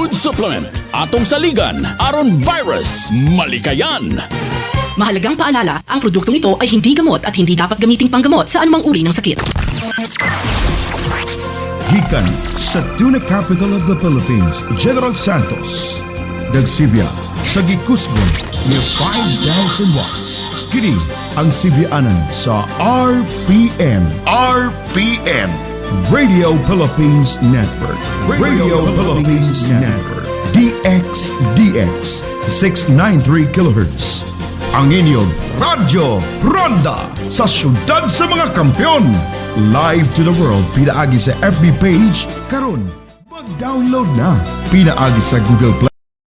Food supplement, atong saligan, aron virus, malikayan. Mahalagang paalala, ang produktong ito ay hindi gamot at hindi dapat gamiting panggamot sa anumang uri ng sakit. Gikan sa tuna capital of the Philippines, General Santos. Nagsibya sa gikusgon ni 5,000 watts. Kini ang sibyaanan sa RPN. RPN. Radio Philippines Network. Radio Philippines Network. DX 693 kHz. Ang inyong Radyo Ronda sa syudad sa mga kampiyon. Live to the world, pinaagi sa FB page, karon mag-download na, pinaagi sa Google Play.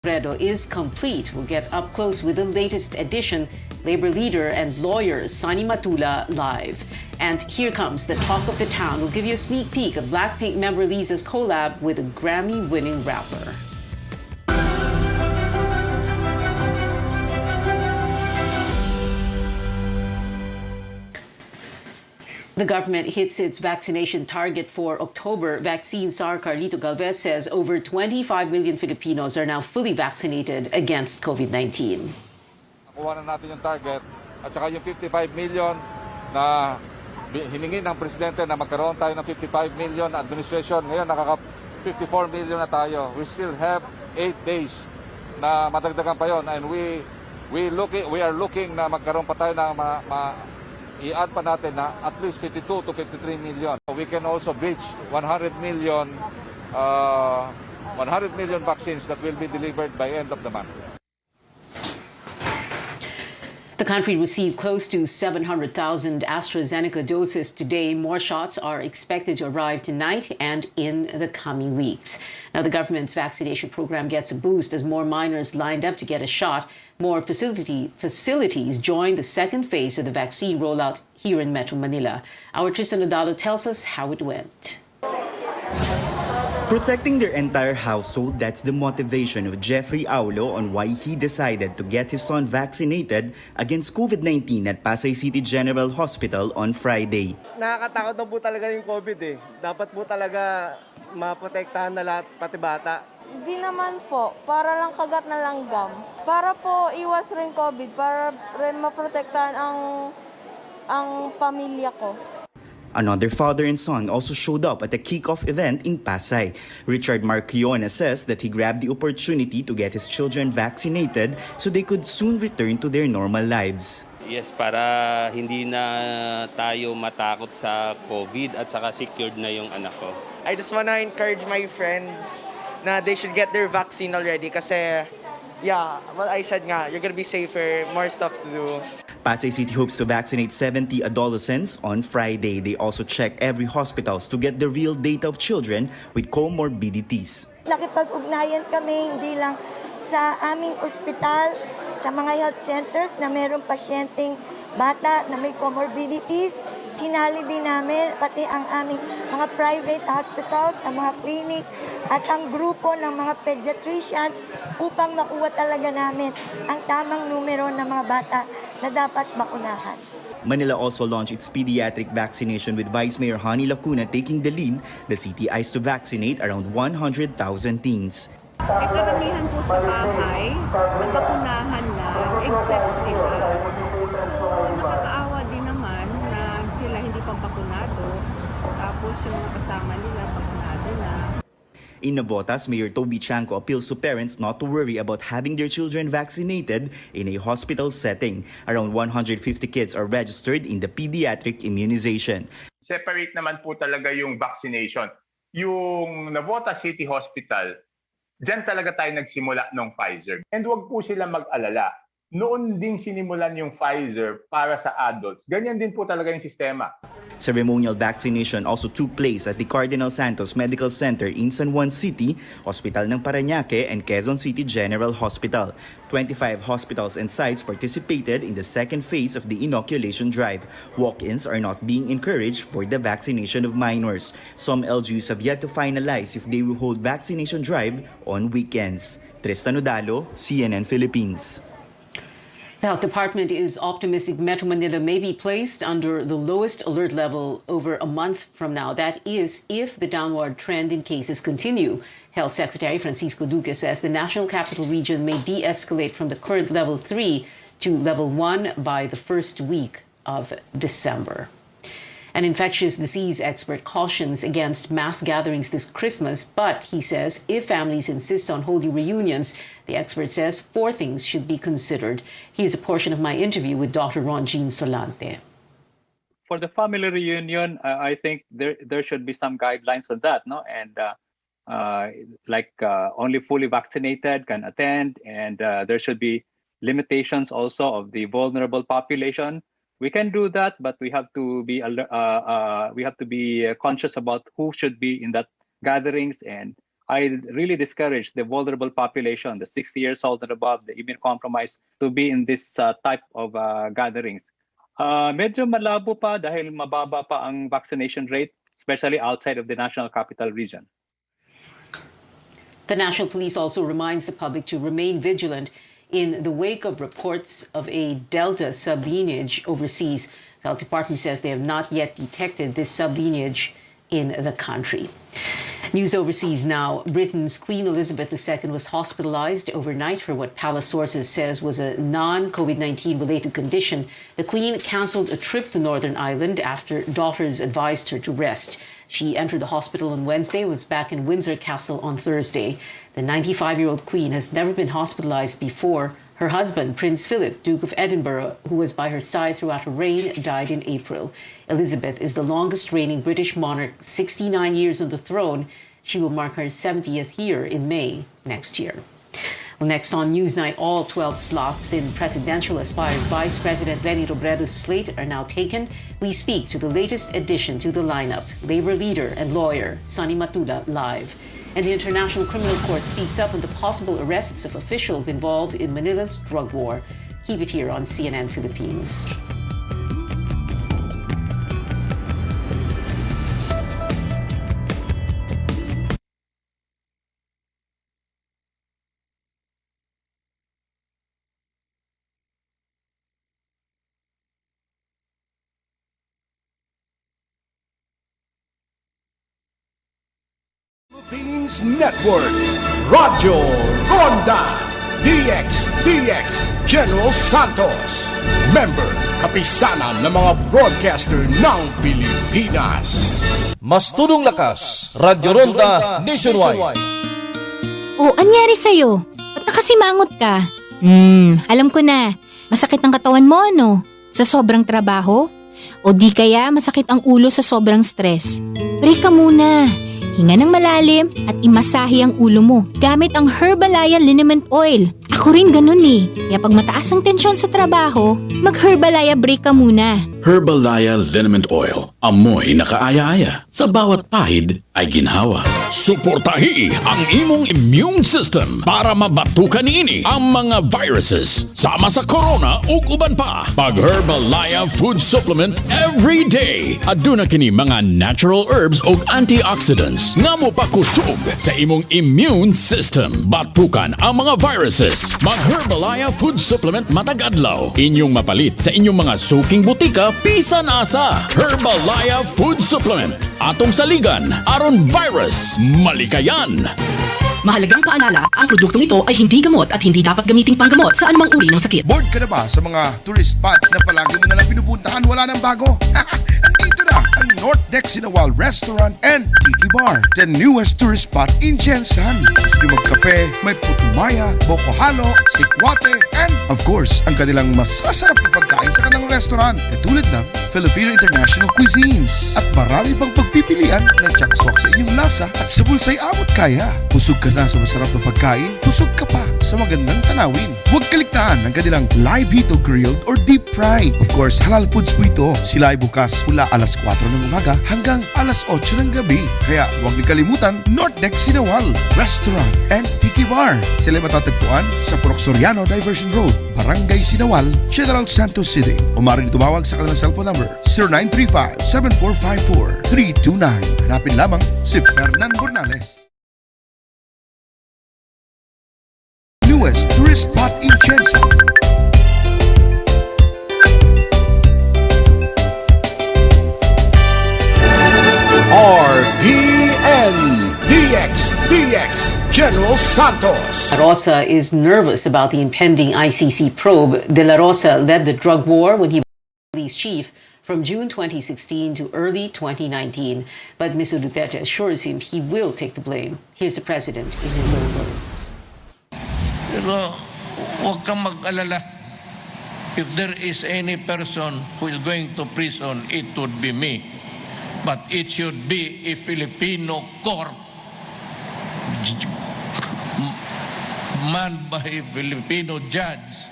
Redo is complete. We'll get up close with the latest edition. Labor leader and lawyer Sonny Matula live. And here comes the talk of the town. We'll give you a sneak peek of Blackpink member Lisa's collab with a Grammy-winning rapper. The government hits its vaccination target for October. Vaccine czar Carlito Galvez says over 25 million Filipinos are now fully vaccinated against COVID-19. Nakuha na natin yung target at saka yung 55 million na hiningi ng presidente na magkaroon tayo ng 55 million administration. Ngayon nakaka 54 million na tayo. We still have 8 days na matagdagan pa yon, and we are looking na magkaroon pa tayo ng i-add pa natin na at least 52 to 53 million. We can also reach 100 million vaccines that will be delivered by end of the month. The country received close to 700,000 AstraZeneca doses today. More shots are expected to arrive tonight and in the coming weeks. Now, the government's vaccination program gets a boost as more minors lined up to get a shot. More facilities join the second phase of the vaccine rollout here in Metro Manila. Our Tristan Odalo tells us how it went. Protecting their entire household, that's the motivation of Jeffrey Aulo on why he decided to get his son vaccinated against COVID-19 at Pasay City General Hospital on Friday. Nakakatakot na po talaga yung COVID eh. Dapat po talaga maprotektahan na lahat, pati bata. Di naman po, para lang kagat na langgam. Para po iwas rin COVID, para rin maprotektahan ang pamilya ko. Another father and son also showed up at a kick-off event in Pasay. Richard Marquiona says that he grabbed the opportunity to get his children vaccinated so they could soon return to their normal lives. Yes, para hindi na tayo matakot sa COVID at saka secured na yung anak ko. I just wanna encourage my friends na they should get their vaccine already kasi what I said nga, you're gonna be safer, more stuff to do. Pasay City hopes to vaccinate 70 adolescents on Friday. They also check every hospitals to get the real data of children with comorbidities. Nakipag-ugnayan kami hindi lang sa aming ospital, sa mga health centers na mayroong pasyenteng bata na may comorbidities. Sinali din namin pati ang aming mga private hospitals, ang mga clinic at ang grupo ng mga pediatricians upang makuha talaga namin ang tamang numero ng mga bata na dapat makunahan. Manila also launched its pediatric vaccination with Vice Mayor Honey Lacuna taking the lead. The city eyes to vaccinate around 100,000 teens. Karamihan po sa bahay, nabakunahan na, except sila. So, nakakaawa din naman na sila hindi pa bakunado. Tapos yung kasama nila, bakunado na. In Navotas, Mayor Toby Chanco appeals to parents not to worry about having their children vaccinated in a hospital setting. Around 150 kids are registered in the pediatric immunization. Separate naman po talaga yung vaccination. Yung Navotas City Hospital, diyan talaga tayo nagsimula ng Pfizer. And huwag po sila mag-alala. Noon ding sinimulan yung Pfizer para sa adults. Ganyan din po talaga yung sistema. Ceremonial vaccination also took place at the Cardinal Santos Medical Center in San Juan City, Hospital ng Parañaque, and Quezon City General Hospital. 25 hospitals and sites participated in the second phase of the inoculation drive. Walk-ins are not being encouraged for the vaccination of minors. Some LGUs have yet to finalize if they will hold vaccination drive on weekends. Tristan Odalo, CNN Philippines. The Health Department is optimistic Metro Manila may be placed under the lowest alert level over a month from now. That is, if the downward trend in cases continue. Health Secretary Francisco Duque says the National Capital Region may de-escalate from the current level 3 to level 1 by the first week of December. An infectious disease expert cautions against mass gatherings this Christmas, but he says if families insist on holding reunions, the expert says 4 things should be considered. Here's a portion of my interview with Dr. Ron Jean Solante. For the family reunion, I think there should be some guidelines on that, no? And only fully vaccinated can attend, and there should be limitations also of the vulnerable population. We can do that, but we have to be conscious about who should be in that gatherings. And I really discourage the vulnerable population, the 60 years old and above, the immunocompromised, to be in this type of gatherings. Medyo malabo pa dahil mababa pa ang vaccination rate, especially outside of the National Capital Region. The National Police also reminds the public to remain vigilant in the wake of reports of a Delta sublineage overseas. The health department says they have not yet detected this sublineage in the country. News overseas now. Britain's Queen Elizabeth II was hospitalized overnight for what palace sources says was a non-COVID-19 related condition. The Queen canceled a trip to Northern Ireland after daughters advised her to rest. She entered the hospital on Wednesday and was back in Windsor Castle on Thursday. The 95-year-old Queen has never been hospitalized before. Her husband, Prince Philip, Duke of Edinburgh, who was by her side throughout her reign, died in April. Elizabeth is the longest reigning British monarch, 69 years on the throne. She will mark her 70th year in May next year. Well, next on Newsnight, all 12 slots in presidential aspiring Vice President Leni Robredo's slate are now taken. We speak to the latest addition to the lineup, labor leader and lawyer Sonny Matula live. And the International Criminal Court speaks up on the possible arrests of officials involved in Manila's drug war. Keep it here on CNN Philippines. Philippines Network, Radyo Ronda, DX General Santos, member kapisanan ng mga broadcaster ng Pilipinas. Mas tulong lakas, Radyo Ronda Nationwide. O, anyari sa'yo? Ba't nakasimangot ka? Alam ko na. Masakit ang katawan mo, ano? Sa sobrang trabaho? O di kaya masakit ang ulo sa sobrang stress? Break ka muna. Hinga ng malalim at imasahe ang ulo mo gamit ang Herbalaya Liniment Oil. Ako rin ganun eh. Kaya pag mataas ang tensyon sa trabaho, mag-Herbalaya break ka muna. Herbalaya Liniment Oil. Amoy na kaaya-aya. Sa bawat pahid ay ginhawa. Suportahi ang imong immune system para mabatukan niini ang mga viruses sama sa corona ug uban pa. Pag Herbalaya Food Supplement every day. Aduna kini mga natural herbs ug antioxidants nga mopakusog sa imong immune system. Batukan ang mga viruses. Mag-Herbalaya Food Supplement matag adlaw. Inyong mapalit sa inyong mga suking butika bisan asa. Herbalaya Food Supplement. Atong saligan aron virus malikayan. Mahalagang paalala, ang produktong ito ay hindi gamot at hindi dapat gamiting panggamot sa anumang uri ng sakit. Bored ka na ba sa mga tourist spot na palagi mo nalang pinupuntahan, wala nang bago? Andito na ang North Deck Sinawal Restaurant and Tiki Bar, the newest tourist spot in Jensan. Gusto nyo magkape, may putumaya, boko halo, sikwate, and of course, ang kanilang masasarap na pagkain sa kanilang restaurant, katulad ng Filipino International Cuisines. At marami pang pagpipilian na jack-swak sa inyong lasa at sa bulsay amot kaya. Busog ka na sa masarap na pagkain, busog ka pa sa magandang tanawin. Huwag kaligtaan ang kanilang live hito grilled or deep fried. Of course, halal foods po ito. Sila ay bukas mula alas 4 ng umaga hanggang alas 8 ng gabi. Kaya huwag niyo kalimutan, North Deck Sinawal Restaurant and Tiki Bar. Sila ay matatagpuan sa Purok Soriano Diversion Road, Barangay Sinawal, General Santos City. O maaaring tumawag sa kanilang cellphone number 0935-7454-329. Hanapin lamang si Fernan Bornales. Newest tourist spot in Jensen. RPN DX General Santos. Rosa is nervous about the impending ICC probe. De La Rosa led the drug war when he was police chief from June 2016 to early 2019. But Mr. Duterte assures him he will take the blame. Here's the president in his own words. Pero huwag kang mag-alala. If there is any person who is going to prison, it would be me. But it should be a Filipino court manned by a Filipino judge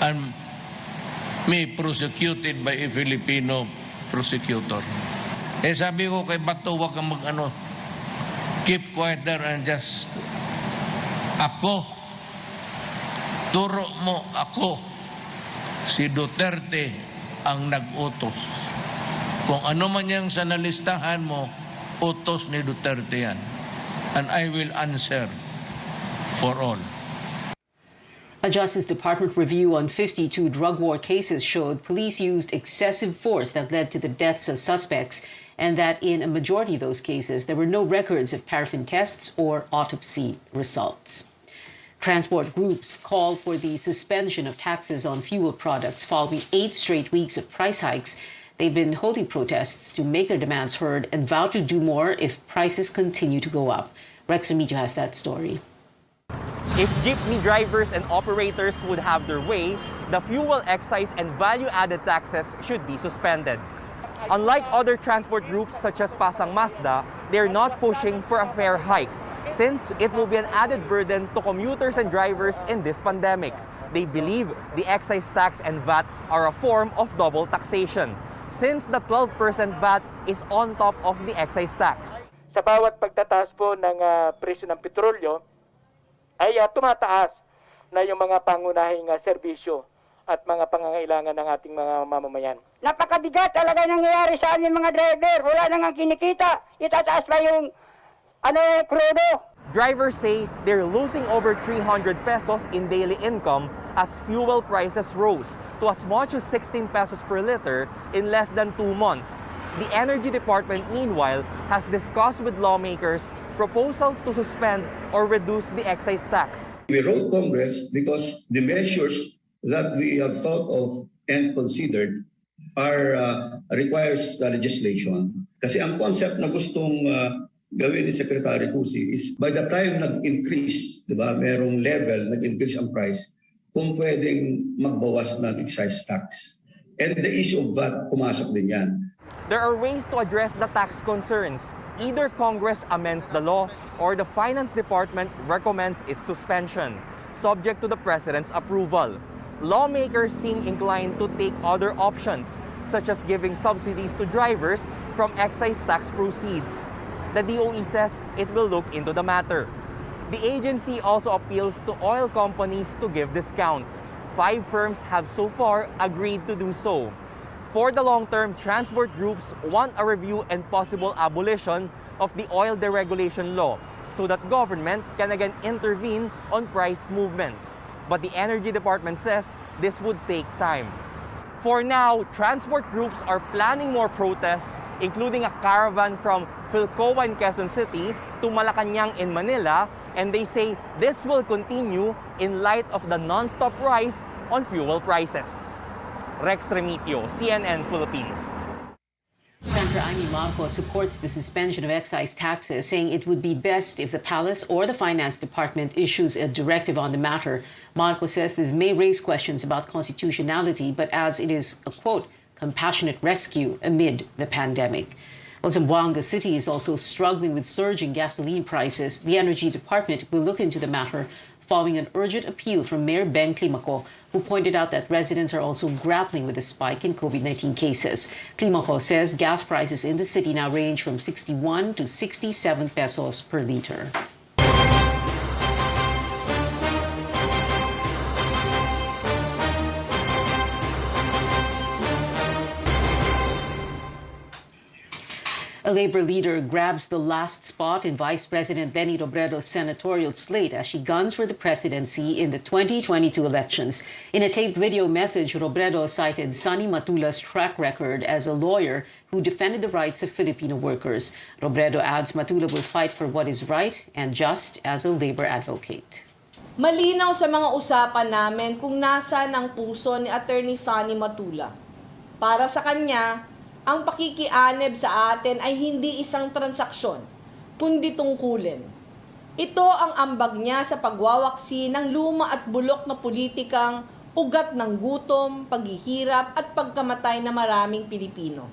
and me prosecuted by a Filipino prosecutor. Eh sabi ko kay Bato, huwag kang keep quiet there and just ako, turo mo ako, si Duterte ang nag-utos. Kung ano man yang sa nalistahan mo, utos ni Duterte yan. And I will answer for all. A Justice Department review on 52 drug war cases showed police used excessive force that led to the deaths of suspects, and that in a majority of those cases, there were no records of paraffin tests or autopsy results. Transport groups called for the suspension of taxes on fuel products following 8 straight weeks of price hikes. They've been holding protests to make their demands heard and vow to do more if prices continue to go up. Rex Remigio has that story. If jeepney drivers and operators would have their way, the fuel excise and value-added taxes should be suspended. Unlike other transport groups such as Pasang Mazda, they're not pushing for a fare hike, since it will be an added burden to commuters and drivers in this pandemic. They believe the excise tax and VAT are a form of double taxation, since the 12% VAT is on top of the excise tax. Sa bawat pagtataas po ng presyo ng petrolyo, ay tumataas na yung mga pangunahing serbisyo at mga pangangailangan ng ating mga mamamayan. Napakabigat talaga nangyayari sa aming mga driver. Wala nang kinikita. Itataas pa yung krudo. Drivers say they're losing over 300 pesos in daily income as fuel prices rose to as much as 16 pesos per liter in less than 2 months. The Energy Department, meanwhile, has discussed with lawmakers proposals to suspend or reduce the excise tax. We wrote Congress because the measures that we have thought of and considered requires legislation. Kasi ang concept na gustong gawin ni Secretary Cusi is by the time nag-increase, di ba, merong level, nag-increase ang price, kung pwedeng magbawas ng excise tax. And the issue of VAT, pumasok din yan. There are ways to address the tax concerns. Either Congress amends the law or the Finance Department recommends its suspension, subject to the President's approval. Lawmakers seem inclined to take other options, such as giving subsidies to drivers from excise tax proceeds. The DOE says it will look into the matter. The agency also appeals to oil companies to give discounts. 5 firms have so far agreed to do so. For the long term, transport groups want a review and possible abolition of the oil deregulation law so that government can again intervene on price movements. But the Energy Department says this would take time. For now, transport groups are planning more protests, including a caravan from Philcoa in Quezon City to Malacanang in Manila, and they say this will continue in light of the non-stop rise on fuel prices. Rex Remitio, CNN Philippines. Senator Amy Marcos supports the suspension of excise taxes, saying it would be best if the palace or the finance department issues a directive on the matter. Marcos says this may raise questions about constitutionality, but adds it is a, quote, compassionate rescue amid the pandemic. Well, Zamboanga City is also struggling with surging gasoline prices. The Energy Department will look into the matter following an urgent appeal from Mayor Ben Climaco, who pointed out that residents are also grappling with a spike in COVID-19 cases. Climaco says gas prices in the city now range from 61 to 67 pesos per liter. A A Labor leader grabs the last spot in Vice President Leni Robredo's senatorial slate as she guns for the presidency in the 2022 elections. In a taped video message, Robredo cited Sonny Matula's track record as a lawyer who defended the rights of Filipino workers. Robredo adds Matula will fight for what is right and just as a labor advocate. Malinaw sa mga usapan namin kung nasaan ang puso ni Attorney Sonny Matula. Para sa kanya, ang pakikianib sa atin ay hindi isang transaksyon, kundi tungkulin. Ito ang ambag niya sa pagwawaksi ng luma at bulok na politikang ugat ng gutom, paghihirap at pagkamatay na maraming Pilipino.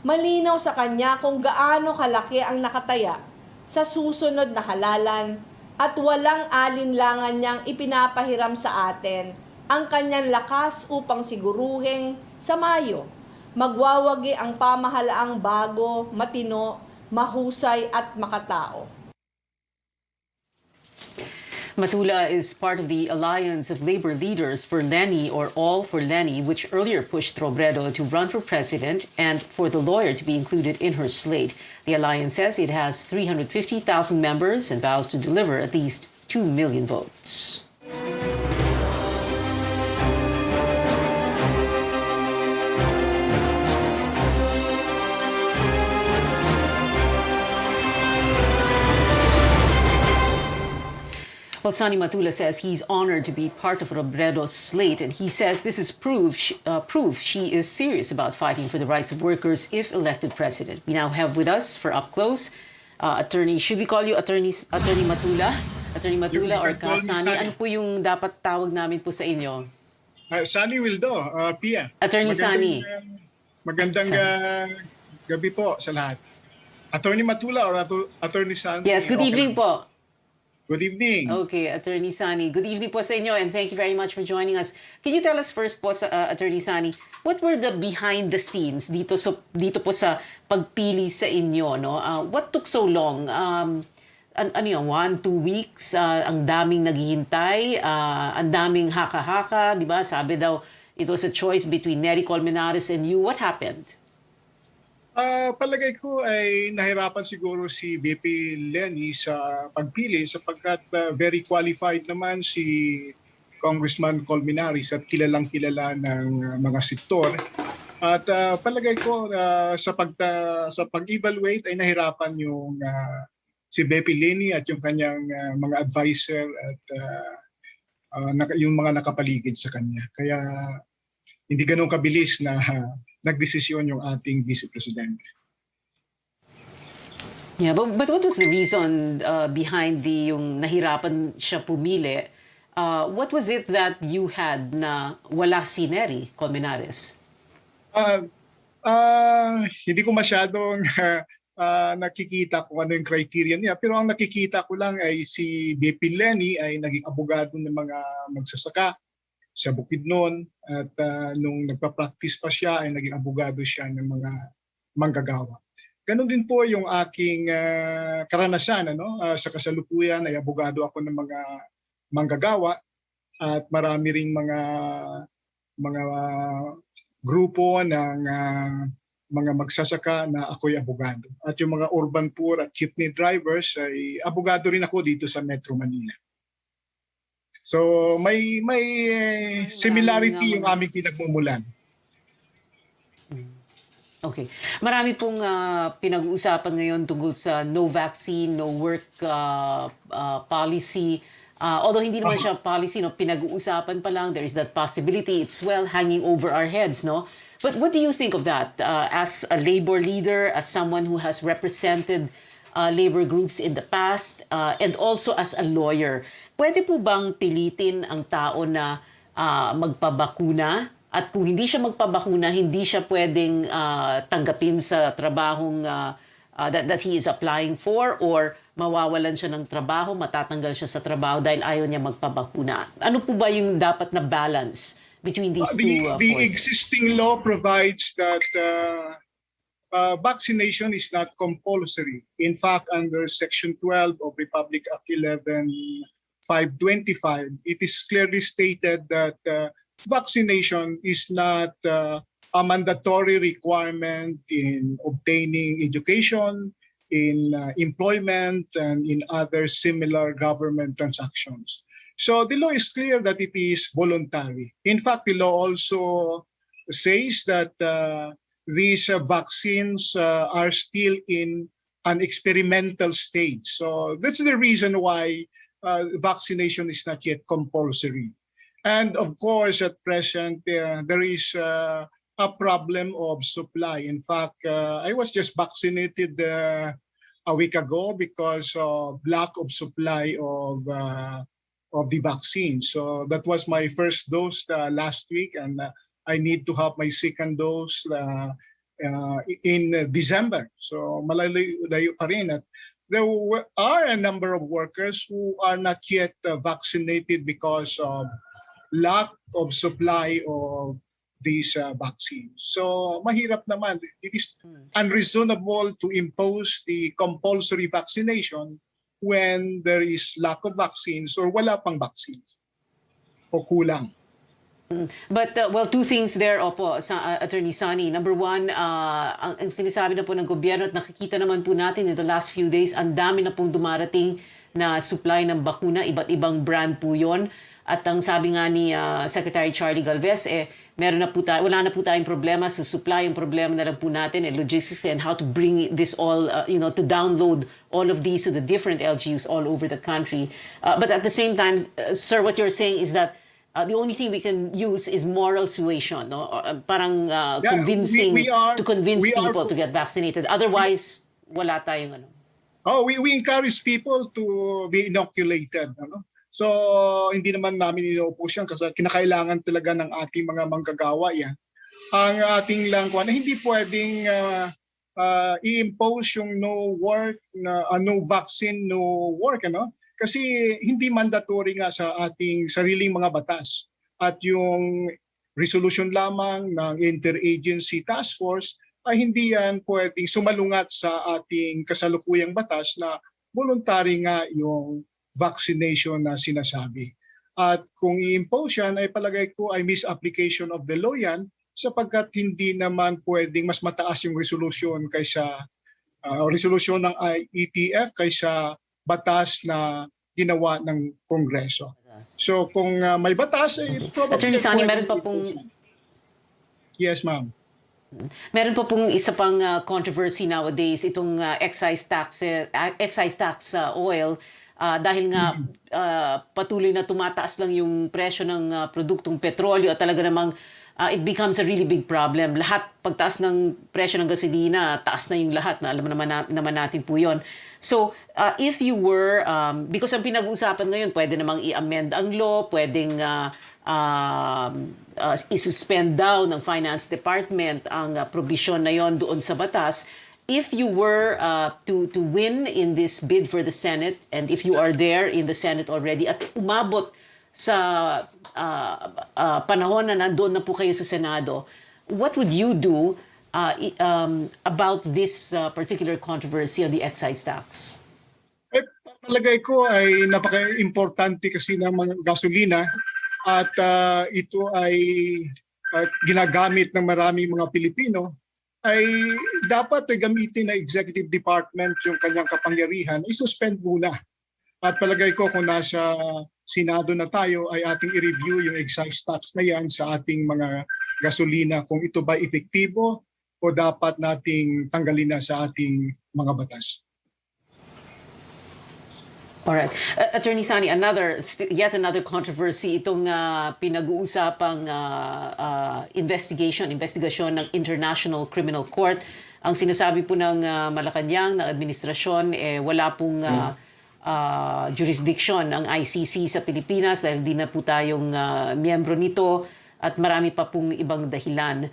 Malinaw sa kanya kung gaano kalaki ang nakataya sa susunod na halalan at walang alinlangan niyang ipinapahiram sa atin ang kanyang lakas upang siguruhin sa Mayo magwawagi ang pamahalaang bago, matino, mahusay at makatao. Matula is part of the Alliance of Labor Leaders for Leni or All for Leni, which earlier pushed Robredo to run for president and for the lawyer to be included in her slate. The alliance says it has 350,000 members and vows to deliver at least 2 million votes. Well, Sonny Matula says he's honored to be part of Robredo's slate, and he says this is proof she is serious about fighting for the rights of workers if elected president. We now have with us for up close, attorney. Should we call you Attorney Matula? Attorney Matula or Ka Sonny? Ano po yung dapat tawag namin po sa inyo? Sonny Wildo, Pia. Attorney Sonny. Magandang gabi po sa lahat. Attorney Matula or Attorney Sonny? Yes, good evening po. Good evening. Okay, Attorney Sonny. Good evening po sa inyo and thank you very much for joining us. Can you tell us first po, Attorney Sonny, what were the behind the scenes dito po sa pagpili sa inyo? No? What took so long? Ano yun, 1-2 weeks? Ang daming naghihintay? Ang daming haka-haka? Diba? Sabi daw, it was a choice between Nery Colmenares and you. What happened? Palagay ko ay nahirapan siguro si VP Leni sa pagpili sapagkat very qualified naman si Congressman Colmenares at kilalang-kilala ng mga sektor. At palagay ko sa pag-evaluate ay nahirapan yung si VP Leni at yung kanyang mga advisor at yung mga nakapaligid sa kanya. Kaya hindi ganun kabilis na nagdesisyon yung ating Vice President. Yeah, but what was the reason behind yung nahirapan siya pumili? What was it that you had na wala si Nery Colmenares? Hindi ko masyadong nakikita kung ano yung criteria niya. Pero ang nakikita ko lang ay si VP Leni ay naging abogado ng mga magsasaka sa Bukidnon at nung nagpa-practice pa siya ay naging abogado siya ng mga manggagawa. Ganon din po yung aking karanasan sa kasalukuyan ay abogado ako ng mga manggagawa at marami ring mga grupo ng mga magsasaka na ako'y abogado. At yung mga urban poor at jeepney drivers ay abogado rin ako dito sa Metro Manila. So may similarity yung aming pinagmumulan. Okay. Marami pong pinag-uusapan ngayon tungkol sa no vaccine, no work policy. Although hindi naman siya policy, pinag-uusapan pa lang, there is that possibility. It's well hanging over our heads, no? But what do you think of that as a labor leader, as someone who has represented labor groups in the past, and also as a lawyer? Pwede po bang pilitin ang tao na magpabakuna? At kung hindi siya magpabakuna, hindi siya pwedeng tanggapin sa trabahong that he is applying for? Or mawawalan siya ng trabaho, matatanggal siya sa trabaho dahil ayaw niya magpabakuna? Ano po ba yung dapat na balance between these two forces? The existing law provides that vaccination is not compulsory. In fact, under Section 12 of Republic Act 11-525, it is clearly stated that vaccination is not a mandatory requirement in obtaining education, in employment, and in other similar government transactions. So the law is clear that it is voluntary. In fact, the law also says that these vaccines are still in an experimental stage. So that's the reason why vaccination is not yet compulsory. And of course, at present, there is a problem of supply. In fact, I was just vaccinated a week ago because of lack of supply of the vaccine. So that was my first dose last week, and I need to have my second dose in December. So malayo pa rin. At there are a number of workers who are not yet vaccinated because of lack of supply of these vaccines. So mahirap naman. It is unreasonable to impose the compulsory vaccination when there is lack of vaccines or wala pang vaccines o kulang. But, well, two things there, Opo, sa Attorney Sani. Number one, ang sinasabi na po ng gobyerno at nakikita naman po natin in the last few days, ang dami na pong dumarating na supply ng bakuna, iba't ibang brand po yon. At ang sabi nga ni Secretary Charlie Galvez, meron na po wala na po tayong problema sa supply. Yung problema na lang po natin, logistics and how to bring this all, to download all of these to the different LGUs all over the country. But at the same time, sir, what you're saying is that the only thing we can use is moral suasion, no? Parang convincing to convince people to get vaccinated. Otherwise, wala tayong ano. Oh, we encourage people to be inoculated, ano? So hindi naman namin ino-oppose yan kasi kinakailangan talaga ng ating mga manggagawa yan. Ang ating lang na hindi pwedeng i-impose yung no work, no vaccine, no work, ano? Kasi hindi mandatory nga sa ating sariling mga batas. At yung resolution lamang ng Interagency Task Force ay hindi yan pwedeng sumalungat sa ating kasalukuyang batas na voluntary nga yung vaccination na sinasabi. At kung i-impose yan, ay palagay ko ay misapplication of the law yan sapagkat hindi naman pwedeng mas mataas yung resolution kaysa resolution ng IETF kaysa batas na ginawa ng Kongreso. So kung may batas, probably... Attorney Sani, meron pa pong... Yes, ma'am. Meron pa pong isa pang controversy nowadays, itong excise tax oil. Dahil nga patuloy na tumataas lang yung presyo ng produktong petrolyo at talaga namang it becomes a really big problem. Lahat, pagtaas ng presyo ng gasolina, taas na yung lahat. Na alam naman natin po yun. So, if you were, because ang pinag-uusapan ngayon, pwede namang i-amend ang law, pwedeng i-suspend down ng Finance Department ang provision na yon doon sa batas. If you were to win in this bid for the Senate, and if you are there in the Senate already, at umabot sa panahon na nandoon na po kayo sa Senado, what would you do about this particular controversy on the excise tax? Palagay ko ay napaka-importante kasi ng mga gasolina at ito ay ginagamit ng maraming mga Pilipino, ay dapat gamitin na Executive Department yung kanyang kapangyarihan, i-suspend muna. At palagay ko kung nasa Senado na tayo ay ating i-review yung excise tax na yan sa ating mga gasolina kung ito ba epektibo o dapat nating tanggalin na sa ating mga batas. Alright. Attorney Sani, yet another controversy, itong pinag-uusapang investigasyon ng International Criminal Court. Ang sinasabi po ng Malacanang, ng administrasyon, wala pong jurisdiction ang ICC sa Pilipinas dahil di na po tayong miyembro nito at marami pa pong ibang dahilan.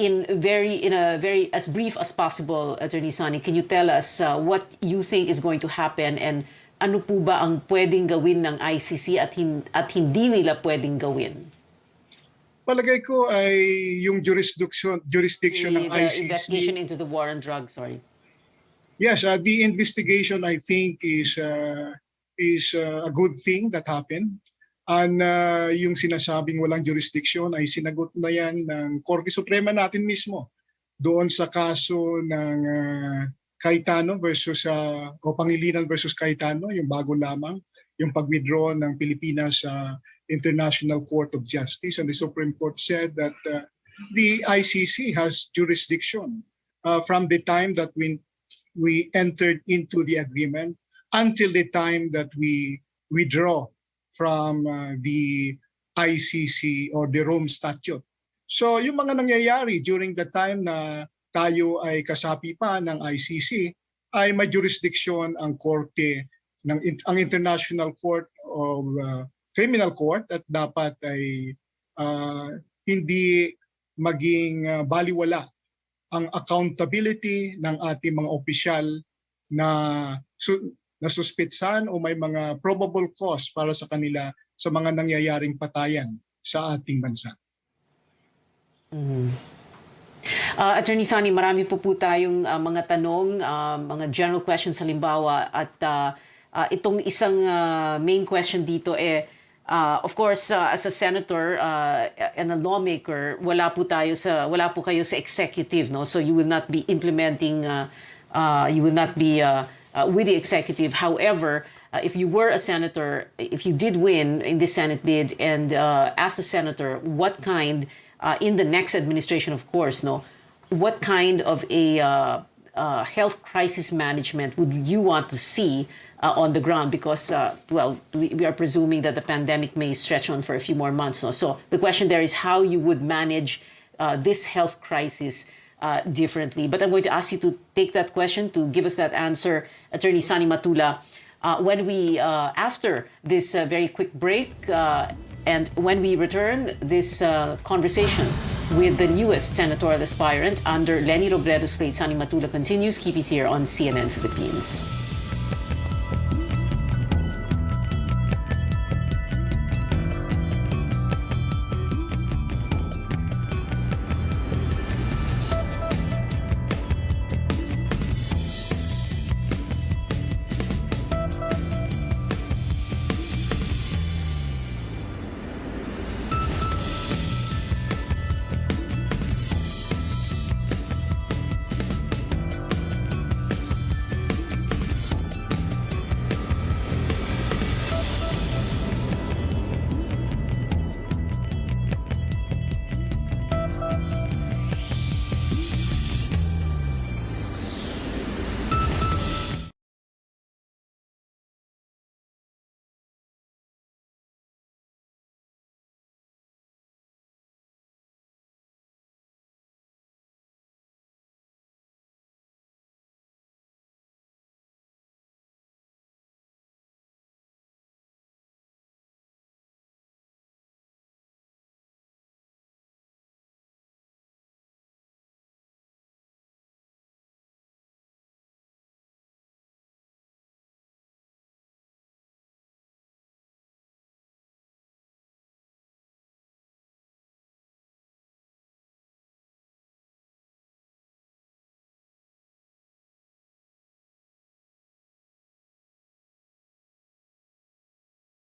In a very as brief as possible, Attorney Sani, can you tell us what you think is going to happen and ano po ba ang pwedeng gawin ng ICC at hindi nila pwedeng gawin? Palagay ko ay yung jurisdiction ng ICC. Investigation into the war on drugs, sorry. Yes, the investigation I think is a good thing that happened. Yung sinasabing walang jurisdiction ay sinagot na yan ng Korte Suprema natin mismo doon sa kaso ng Cayetano versus o Pangilinan versus Cayetano, yung bago lamang, yung pag-withdraw ng Pilipinas sa International Court of Justice. And the Supreme Court said that the ICC has jurisdiction from the time that we entered into the agreement until the time that we withdraw from the ICC or the Rome Statute. So yung mga nangyayari during the time na tayo ay kasapi pa ng ICC ay may jurisdiction ang korte ang International Court of Criminal Court at dapat ay hindi maging baliwala ang accountability ng ating mga opisyal na nasuspitsan o may mga probable cause para sa kanila sa mga nangyayaring patayan sa ating bansa. Attorney Sonny, marami po tayong mga tanong, mga general questions halimbawa at itong isang main question dito of course as a senator and a lawmaker, wala po kayo sa executive, no? So you will not be implementing you will not be with the executive. However, if you were a senator, if you did win in this Senate bid and as a senator, what kind in the next administration, of course, no, what kind of a health crisis management would you want to see on the ground? Because, well, we are presuming that the pandemic may stretch on for a few more months. No? So the question there is how you would manage this health crisis differently. But I'm going to ask you to take that question, to give us that answer, Attorney Sonny Matula, when we, after this very quick break, and when we return, this conversation with the newest senatorial aspirant under Leni Robredo's slate, Sonny Matula, continues. Keep it here on CNN Philippines.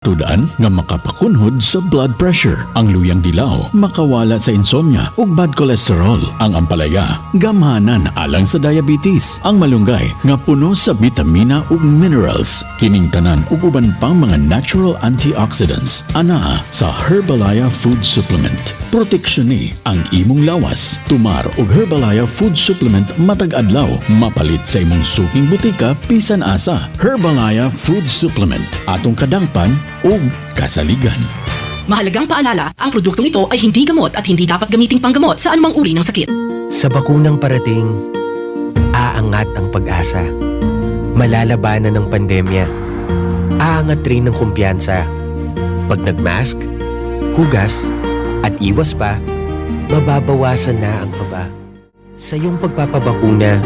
Tudaan nga makapakunhod sa blood pressure. Ang luyang dilaw, makawala sa insomnia ug bad cholesterol. Ang ampalaya, gamhanan alang sa diabetes. Ang malunggay, nga puno sa vitamina ug minerals. Kining tanan ug uban pang mga natural antioxidants. Anaa sa Herbalaya Food Supplement. Proteksyon ni ang imong lawas. Tumar og Herbalaya Food Supplement matag adlaw. Mapalit sa imong suking butika bisan asa. Herbalaya Food Supplement. Atong kadangpan ug kasaligan. Mahalagang paalala, ang produktong ito ay hindi gamot at hindi dapat gamiting panggamot sa anumang uri ng sakit. Sa bakunang parating, aangat ang pag-asa. Malalabanan ng pandemya. Aangat rin ng kumpiyansa. Pag nagmask, hugas, at iwas pa, mababawasan na ang kaba. Sa iyong pagpapabakuna,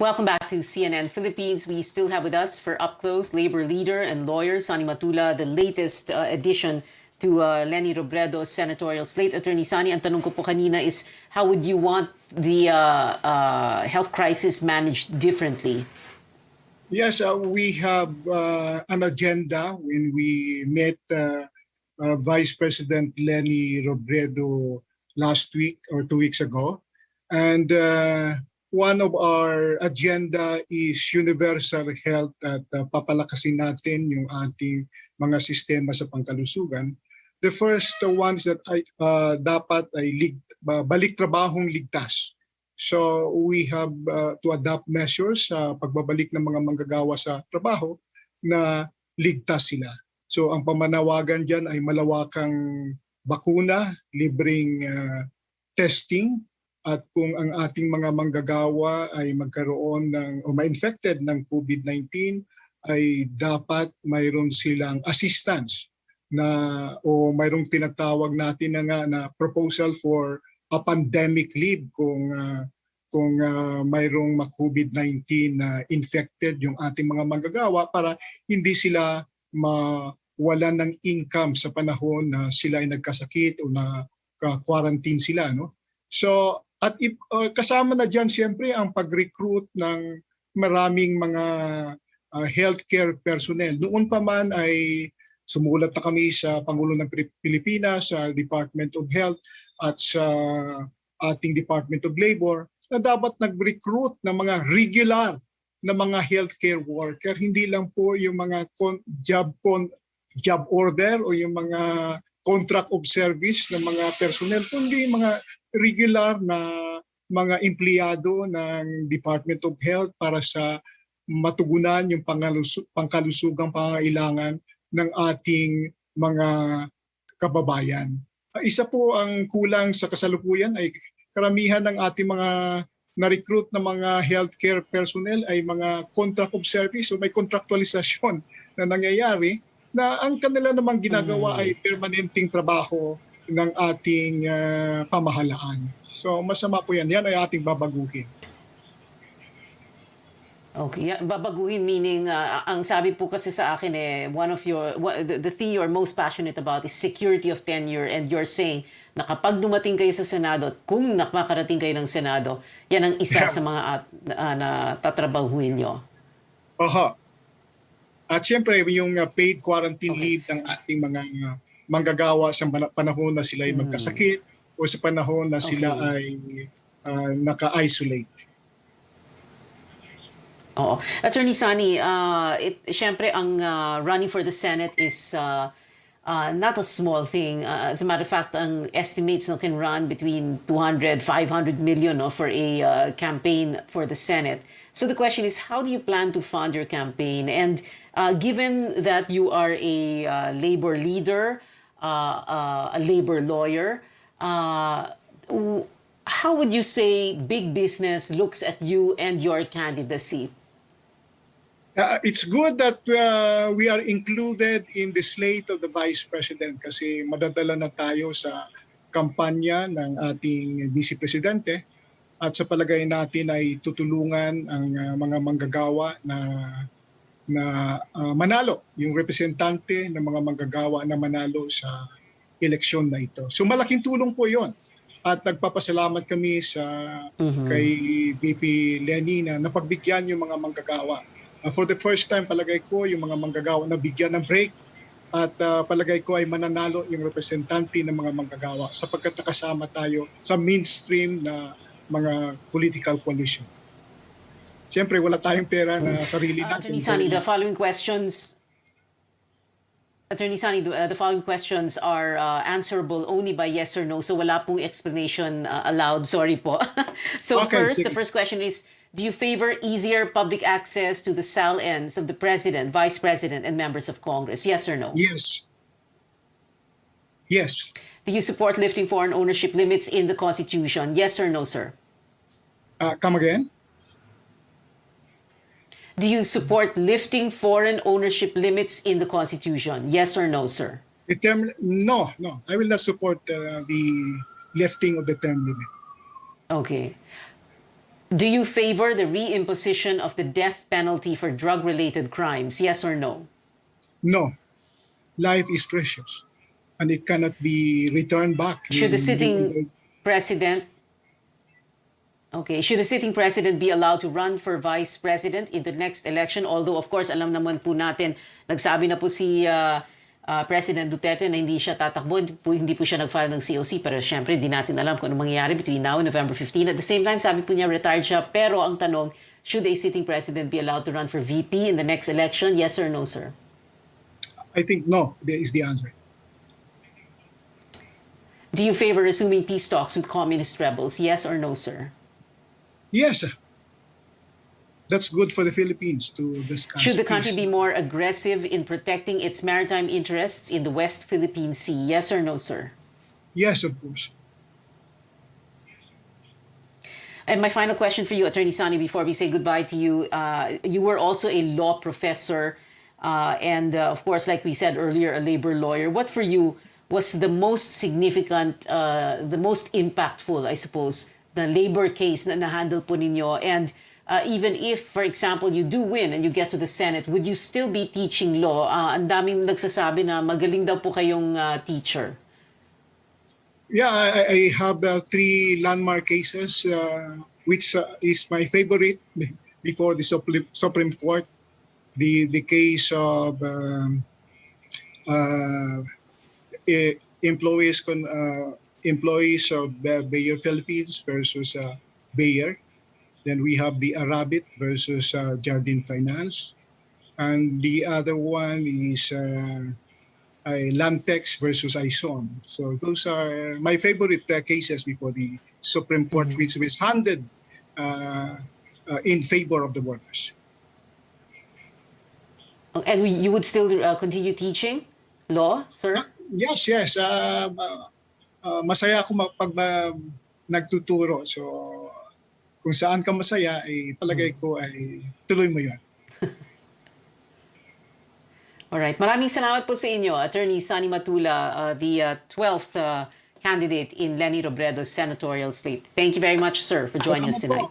Welcome back to CNN Philippines. We still have with us for Up Close labor leader and lawyer Sonny Matula, the latest addition to Leni Robredo's senatorial slate. Attorney Sonny, ang tanong ko po kanina is how would you want the health crisis managed differently? Yes, we have an agenda when we met Vice President Lenny Robredo last week or 2 weeks ago. And one of our agenda is universal health at papalakasin natin yung ating mga sistema sa pangkalusugan. The first ones that ay dapat ay balik trabahong ligtas. So we have to adopt measures sa pagbabalik ng mga manggagawa sa trabaho na ligtas sila. So ang pamanawagan dyan ay malawakang bakuna, libreng testing, at kung ang ating mga manggagawa ay magkaroon ng o ma-infected ng COVID-19 ay dapat mayroon silang assistance na o mayroong tinatawag natin na proposal for a pandemic leave kung mayroong COVID-19 na infected yung ating mga manggagawa para hindi sila mawalan ng income sa panahon na sila ay nagkasakit o na quarantine sila, no? So at kasama na diyan siyempre ang pag-recruit ng maraming mga healthcare personnel. Noon pa man ay sumulat na kami sa Pangulo ng Pilipinas, sa Department of Health at sa ating Department of Labor na dapat nag-recruit ng mga regular na mga healthcare worker, hindi lang po yung mga job order o yung mga contract of service ng mga personnel, kundi mga regular na mga empleyado ng Department of Health para sa matugunan yung pangkalusugang pangangailangan ng ating mga kababayan. Isa po ang kulang sa kasalukuyan ay karamihan ng ating mga na-recruit na mga healthcare personnel ay mga contract of service o may contractualisasyon na nangyayari na ang kanila namang ginagawa ay permanenteng trabaho ng ating pamahalaan. So masama po yan. Yan ay ating babaguhin. Okay, babaguhin meaning ang sabi po kasi sa akin the thing you're most passionate about is security of tenure, and you're saying na kapag dumating kayo sa Senado at kung nakakarating kayo ng Senado, yan ang isa sa mga na tatrabahuin nyo. Oho. At siyempre yung paid quarantine leave ng ating mga manggagawa sa panahon na sila ay magkasakit o sa panahon na sila ay naka-isolate. Oo. Attorney Sani, siyempre ang running for the Senate is not a small thing. As a matter of fact, ang estimates can run between 200, 500 million for a campaign for the Senate. So the question is, how do you plan to fund your campaign? And given that you are a labor leader, a labor lawyer, how would you say big business looks at you and your candidacy? It's good that we are included in the slate of the Vice President kasi madadala na tayo sa kampanya ng ating Vice Presidente at sa palagay natin ay tutulungan ang mga manggagawa na manalo, yung representante ng mga manggagawa na manalo sa eleksyon na ito. So malaking tulong po yon. At nagpapasalamat kami kay VP Lenny na napagbigyan yung mga manggagawa. For the first time, palagay ko, yung mga manggagawa na bigyan ng break at palagay ko ay mananalo yung representante ng mga manggagawa sapagkat nakasama tayo sa mainstream na mga political coalition. Siyempre, wala tayong pera na sarili natin. Attorney Sani, the following questions are answerable only by yes or no, so wala pong explanation allowed. Sorry po. So okay, the first question is, do you favor easier public access to the SAL-Ns of the President, Vice President, and members of Congress? Yes or no? Yes. Yes. Do you support lifting foreign ownership limits in the Constitution? Yes or no, sir? Come again? Do you support lifting foreign ownership limits in the Constitution? Yes or no, sir? No. I will not support the lifting of the term limit. Okay. Do you favor the reimposition of the death penalty for drug-related crimes? Yes or no? No. Life is precious, and it cannot be returned back. Should the sitting president Okay, should a sitting president be allowed to run for vice president in the next election? Although, of course, alam naman po natin, nagsabi na po si President Duterte na hindi siya tatakbo, hindi po siya nag-file ng COC. Pero syempre, hindi natin alam kung ano mangyayari between now and November 15. At the same time, sabi po niya, retired siya. Pero ang tanong, should a sitting president be allowed to run for VP in the next election? Yes or no, sir? I think no, is the answer. Do you favor resuming peace talks with communist rebels? Yes or no, sir? Yes, that's good for the Philippines to discuss. Should the country peace. be more aggressive in protecting its maritime interests in the West Philippine Sea? Yes or no, sir? Yes, of course. And my final question for you, Attorney Sani, before we say goodbye to you, you were also a law professor and, of course, like we said earlier, a labor lawyer. What for you was the most significant, the most impactful, I suppose, the labor case na na-handle po ninyo? And even if, for example, you do win and you get to the Senate, would you still be teaching law? Ang daming nagsasabi na magaling daw po kayong teacher. Yeah, I have 3 landmark cases, which is my favorite before the Supreme Court. The case of employees of Bayer Philippines versus Bayer. Then we have the Arabit versus Jardine Finance. And the other one is Lantex versus ISOM. So those are my favorite cases before the Supreme Court, which was handed in favor of the workers. And you would still continue teaching law, sir? Yes. Masaya ako pag nagtuturo. So kung saan ka masaya, palagay ko ay tuloy mo yan. Alright, maraming salamat po sa inyo, Attorney Sani Matula, the 12th candidate in Leni Robredo's senatorial slate. Thank you very much, sir, for joining us tonight.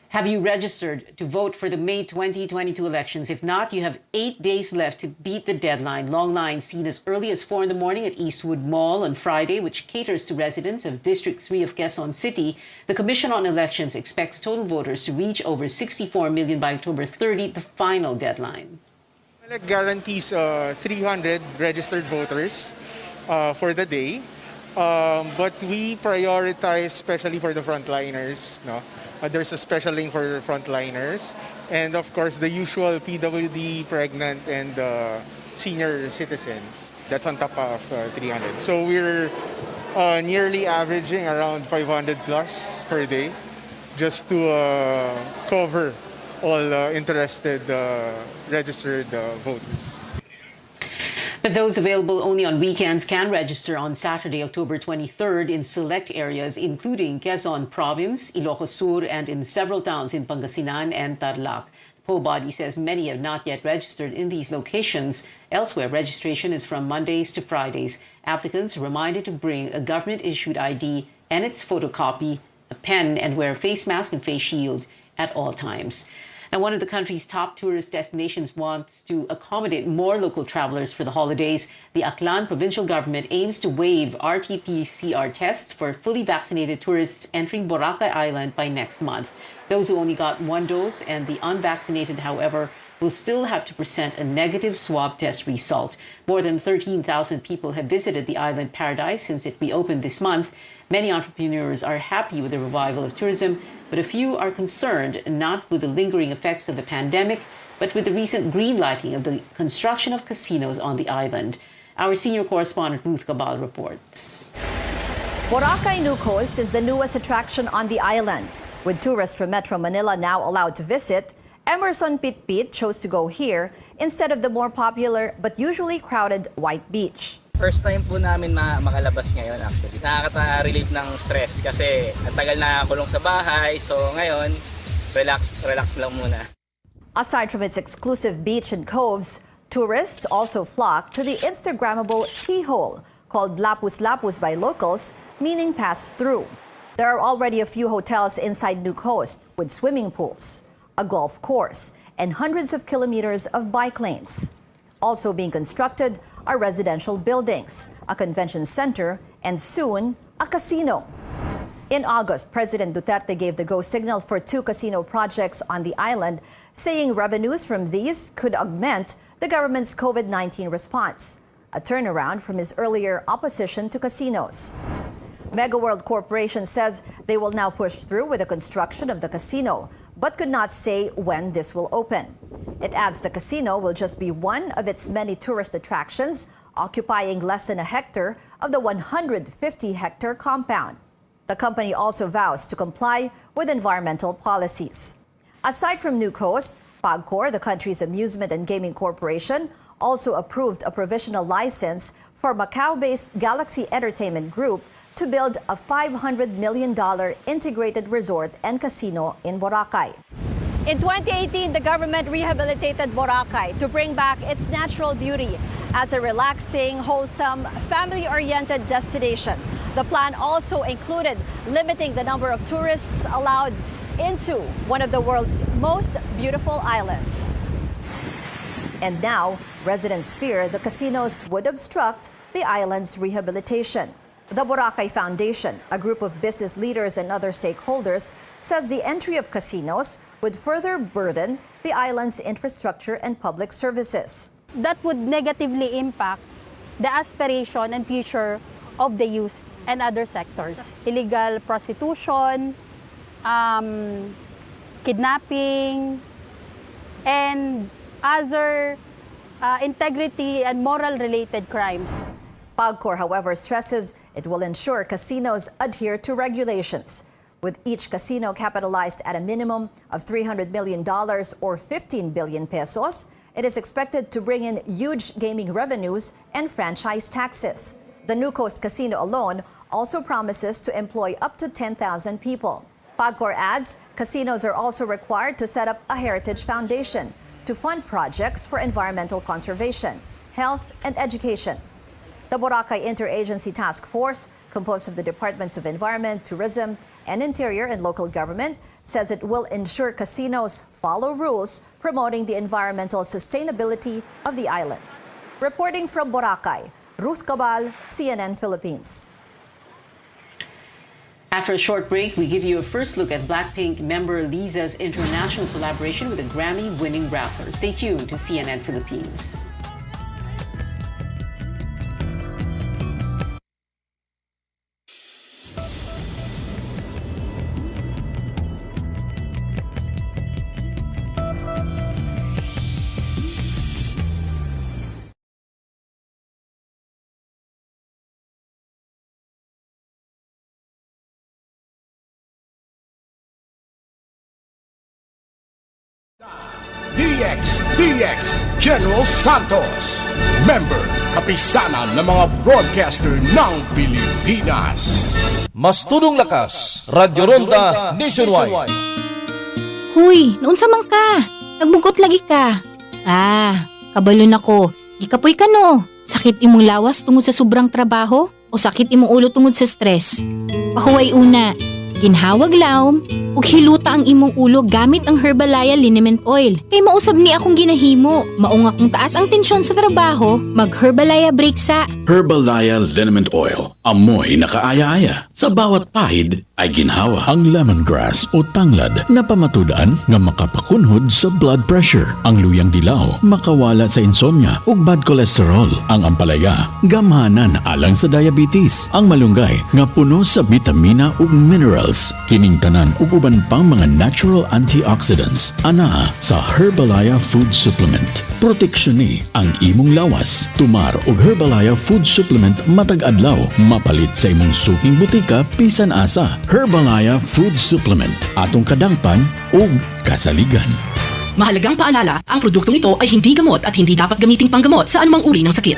Have you registered to vote for the May 2022 elections? If not, you have 8 days left to beat the deadline. Long lines seen as early as 4 in the morning at Eastwood Mall on Friday, which caters to residents of District 3 of Quezon City. The Commission on Elections expects total voters to reach over 64 million by October 30, the final deadline. It guarantees 300 registered voters for the day. But we prioritize especially for the frontliners. No? There's a special lane for frontliners. And of course, the usual PWD, pregnant, and senior citizens. That's on top of 300. So we're nearly averaging around 500 plus per day just to cover all interested registered voters. But those available only on weekends can register on Saturday, October 23rd in select areas including Quezon Province, Ilocos Sur, and in several towns in Pangasinan and Tarlac. The poll body says many have not yet registered in these locations. Elsewhere, registration is from Mondays to Fridays. Applicants are reminded to bring a government-issued ID and its photocopy, a pen, and wear a face mask and face shield at all times. And one of the country's top tourist destinations wants to accommodate more local travelers for the holidays. The Aklan provincial government aims to waive RT-PCR tests for fully vaccinated tourists entering Boracay Island by next month. Those who only got 1 dose and the unvaccinated, however, will still have to present a negative swab test result. More than 13,000 people have visited the island paradise since it reopened this month. Many entrepreneurs are happy with the revival of tourism, but a few are concerned not with the lingering effects of the pandemic, but with the recent green lighting of the construction of casinos on the island. Our senior correspondent Ruth Cabal reports. Boracay New Coast is the newest attraction on the island. With tourists from Metro Manila now allowed to visit, Emerson Pitpit chose to go here instead of the more popular but usually crowded White Beach. First time po namin makalabas ngayon actually. Nakaka-relieve ng stress kasi natagal na kulong sa bahay. So ngayon, relax lang muna. Aside from its exclusive beach and coves, tourists also flock to the Instagrammable keyhole called Lapus Lapus by locals, meaning pass through. There are already a few hotels inside New Coast with swimming pools, a golf course, and hundreds of kilometers of bike lanes. Also being constructed are residential buildings, a convention center, and soon, a casino. In August, President Duterte gave the go signal for 2 casino projects on the island, saying revenues from these could augment the government's COVID-19 response, a turnaround from his earlier opposition to casinos. Megaworld Corporation says they will now push through with the construction of the casino, but could not say when this will open. It adds the casino will just be one of its many tourist attractions, occupying less than a hectare of the 150-hectare compound. The company also vows to comply with environmental policies. Aside from New Coast, PAGCOR, the country's amusement and gaming corporation, also approved a provisional license for Macau-based Galaxy Entertainment Group to build a $500 million integrated resort and casino in Boracay. In 2018, the government rehabilitated Boracay to bring back its natural beauty as a relaxing, wholesome, family-oriented destination. The plan also included limiting the number of tourists allowed into one of the world's most beautiful islands. And now, residents fear the casinos would obstruct the island's rehabilitation. The Boracay Foundation, a group of business leaders and other stakeholders, says the entry of casinos would further burden the island's infrastructure and public services. That would negatively impact the aspiration and future of the youth and other sectors. Illegal prostitution, kidnapping, and other integrity and moral-related crimes. PAGCOR, however, stresses it will ensure casinos adhere to regulations, with each casino capitalized at a minimum of $300 million or 15 billion pesos. It is expected to bring in huge gaming revenues and franchise taxes. The New Coast Casino alone also promises to employ up to 10,000 people. PAGCOR adds casinos are also required to set up a heritage foundation to fund projects for environmental conservation, health, and education. The Boracay Interagency Task Force, composed of the Departments of Environment, Tourism, and Interior and Local Government, says it will ensure casinos follow rules promoting the environmental sustainability of the island. Reporting from Boracay, Ruth Cabal, CNN Philippines. After a short break, we give you a first look at Blackpink member Lisa's international collaboration with a Grammy-winning rapper. Stay tuned to CNN Philippines. DX General Santos, member kapisanan ng mga broadcaster ng Pilipinas. Mas tudong lakas, Radyo Ronda Nationwide. Huy, naunsa man ka? Nagbugot lagi ka. Kabalon ako. Ikapoy ka no. Sakit imong lawas tungod sa sobrang trabaho o sakit imong ulo tungod sa stress? Pahuway una. Ginhawag lawom ug hiluta ang imong ulo gamit ang Herbalaya Liniment Oil. Kay mausab ni akong ginahimo. Maong akong taas ang tensyon sa trabaho, mag Herbalaya break sa Herbalaya Liniment Oil. Amoy nakaaya-aya. Sa bawat pahid ay ginhawa. Ang lemongrass o tanglad na pamatudan nga makapakunhod sa blood pressure. Ang luyang dilaw makawala sa insomnia ug bad cholesterol. Ang ampalaya gamhanan alang sa diabetes. Ang malunggay nga puno sa bitamina ug minerals. Kining tanan ug uban pang mga natural antioxidants ana sa Herbalaya Food Supplement. Proteksyon ni ang imong lawas. Tumar og Herbalaya Food Supplement matag adlaw mapalit sa imong suking butika bisan asa. Herbalaya Food Supplement atong kadangpan ug kasaligan. Mahalagang paalala, ang produktong ito ay hindi gamot at hindi dapat gamiting panggamot sa anumang uri ng sakit.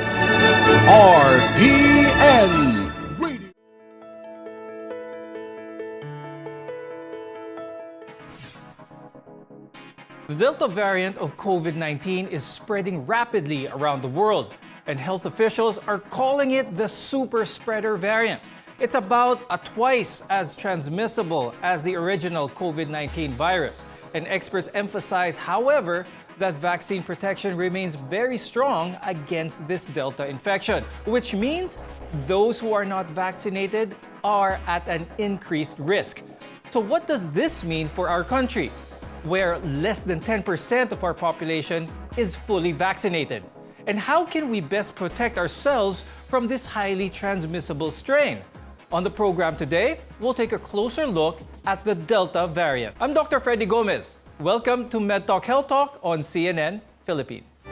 RPN The Delta variant of COVID-19 is spreading rapidly around the world, and health officials are calling it the super spreader variant. It's about twice as transmissible as the original COVID-19 virus. And experts emphasize, however, that vaccine protection remains very strong against this Delta infection, which means those who are not vaccinated are at an increased risk. So what does this mean for our country, where less than 10% of our population is fully vaccinated? And how can we best protect ourselves from this highly transmissible strain? On the program today, we'll take a closer look at the Delta variant. I'm Dr. Freddy Gomez. Welcome to MedTalk Health Talk on CNN Philippines.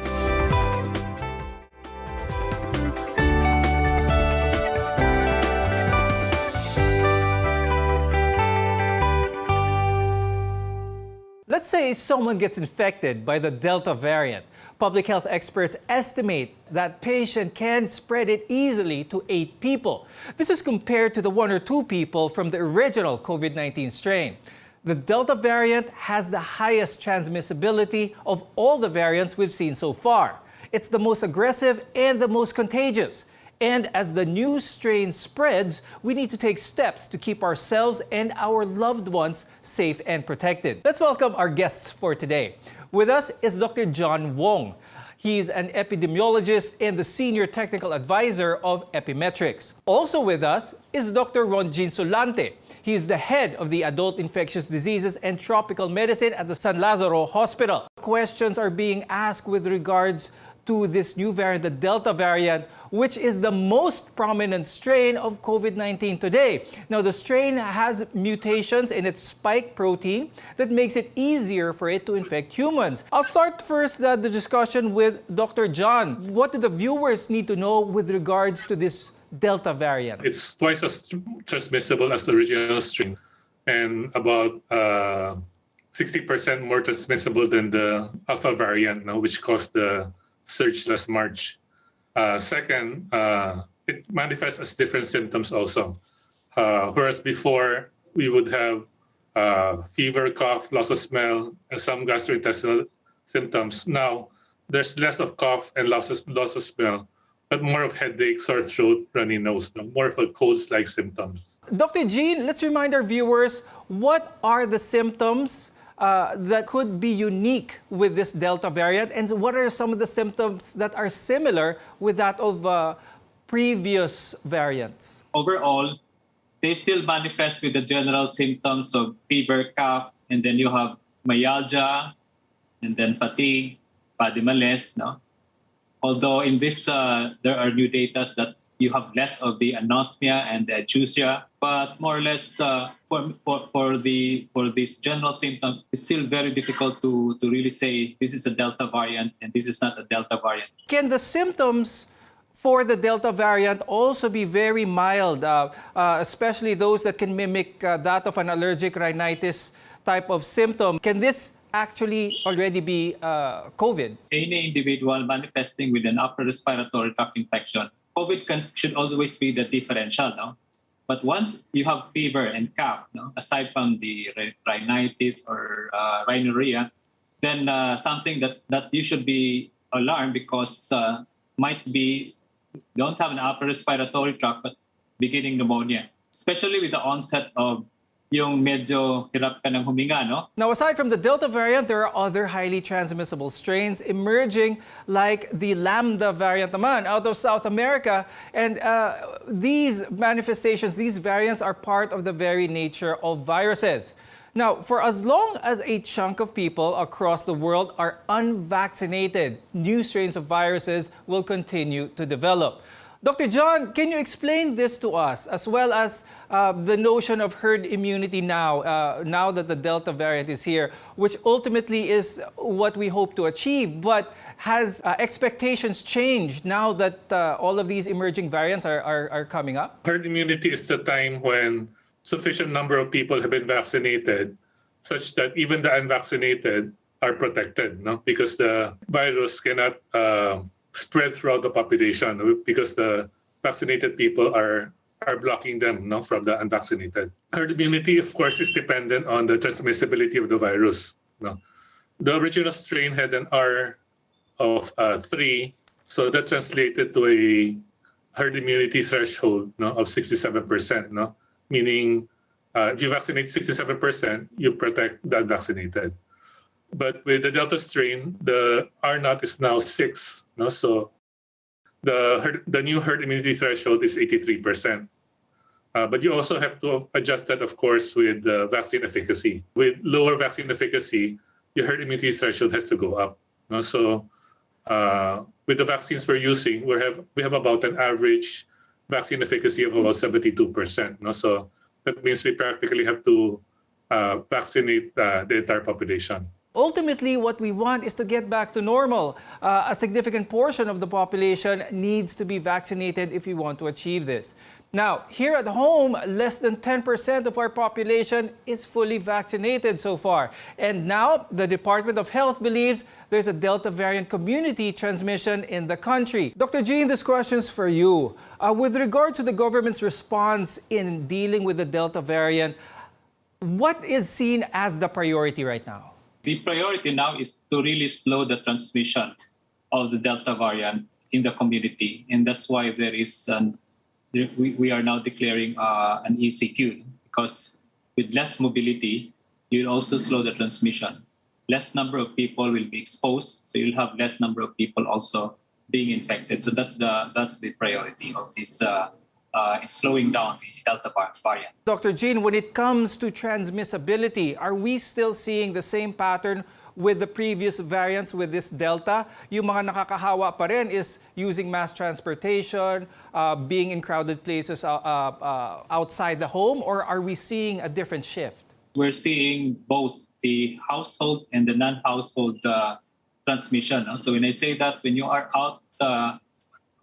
Let's say someone gets infected by the Delta variant. Public health experts estimate that patient can spread it easily to 8 people. This is compared to the 1 or 2 people from the original COVID-19 strain. The Delta variant has the highest transmissibility of all the variants we've seen so far. It's the most aggressive and the most contagious. And as the new strain spreads, we need to take steps to keep ourselves and our loved ones safe and protected. Let's welcome our guests for today. With us is Dr. John Wong. He's an epidemiologist and the Senior Technical Advisor of Epimetrics. Also with us is Dr. Ronjin Solante. He is the head of the Adult Infectious Diseases and Tropical Medicine at the San Lazaro Hospital. Questions are being asked with regards to this new variant, the Delta variant, which is the most prominent strain of COVID-19 today. Now, the strain has mutations in its spike protein that makes it easier for it to infect humans. I'll start first the discussion with Dr. John. What do the viewers need to know with regards to this Delta variant? It's twice as transmissible as the original strain and about 60% more transmissible than the Alpha variant, which caused the surge last March. Second, it manifests as different symptoms also. Whereas before, we would have fever, cough, loss of smell, and some gastrointestinal symptoms. Now, there's less of cough and loss of smell, but more of headache, sore throat, runny nose, more of a cold-like symptoms. Dr. Jean, let's remind our viewers, what are the symptoms that could be unique with this Delta variant, and what are some of the symptoms that are similar with that of previous variants? Overall, they still manifest with the general symptoms of fever, cough, and then you have myalgia, and then fatigue, body malaise. Although in this, there are new data that you have less of the anosmia and the acheusia, but more or less for these general symptoms, it's still very difficult to really say this is a Delta variant and this is not a Delta variant. Can the symptoms for the Delta variant also be very mild, especially those that can mimic that of an allergic rhinitis type of symptom? Can this actually already be COVID? Any individual manifesting with an upper respiratory tract infection, COVID should always be the differential, But once you have fever and cough, aside from the rhinitis or rhinorrhea, then something that you should be alarmed because might be don't have an upper respiratory tract but beginning pneumonia, especially with the onset of yung medyo hirap ka ng huminga, Now, aside from the Delta variant, there are other highly transmissible strains emerging like the Lambda variant naman out of South America. And these manifestations, these variants are part of the very nature of viruses. Now, for as long as a chunk of people across the world are unvaccinated, new strains of viruses will continue to develop. Dr. John, can you explain this to us, as well as the notion of herd immunity now that the Delta variant is here, which ultimately is what we hope to achieve, but has expectations changed now that all of these emerging variants are coming up? Herd immunity is the time when sufficient number of people have been vaccinated, such that even the unvaccinated are protected, because the virus cannot spread throughout the population because the vaccinated people are blocking them from the unvaccinated. Herd immunity, of course, is dependent on the transmissibility of the virus. The original strain had an R of 3, so that translated to a herd immunity threshold of 67%, meaning if you vaccinate 67%, you protect the unvaccinated. But with the Delta strain, the R naught is now 6. So the new herd immunity threshold is 83%. But you also have to adjust that, of course, with vaccine efficacy. With lower vaccine efficacy, your herd immunity threshold has to go up. No? So with the vaccines we're using, we have about an average vaccine efficacy of about 72%. No? So that means we practically have to vaccinate the entire population. Ultimately, what we want is to get back to normal. A significant portion of the population needs to be vaccinated if we want to achieve this. Now, here at home, less than 10% of our population is fully vaccinated so far. And now, the Department of Health believes there's a Delta variant community transmission in the country. Dr. Jean, this question's for you. With regard to the government's response in dealing with the Delta variant, what is seen as the priority right now? The priority now is to really slow the transmission of the Delta variant in the community. And that's why there is we are now declaring an ECQ, because with less mobility, you'll also slow the transmission. Less number of people will be exposed, so you'll have less number of people also being infected. So that's the priority of this in slowing down the Delta variant. Dr. Jean, when it comes to transmissibility, are we still seeing the same pattern with the previous variants with this Delta? Yung mga nakakahawa pa rin is using mass transportation, being in crowded places outside the home, or are we seeing a different shift? We're seeing both the household and the non-household transmission. So when I say that, when you are out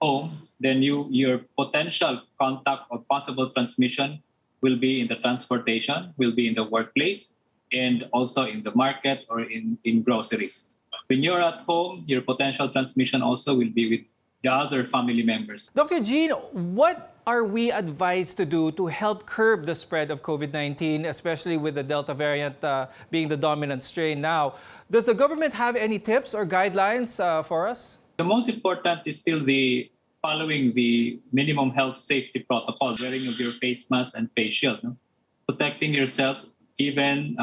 home, then your potential contact or possible transmission will be in the transportation, will be in the workplace, and also in the market or in groceries. When you're at home, your potential transmission also will be with the other family members. Dr. Jean, what are we advised to do to help curb the spread of COVID-19, especially with the Delta variant being the dominant strain now? Does the government have any tips or guidelines for us? The most important is still the following the minimum health safety protocol, wearing of your face mask and face shield, protecting yourselves, even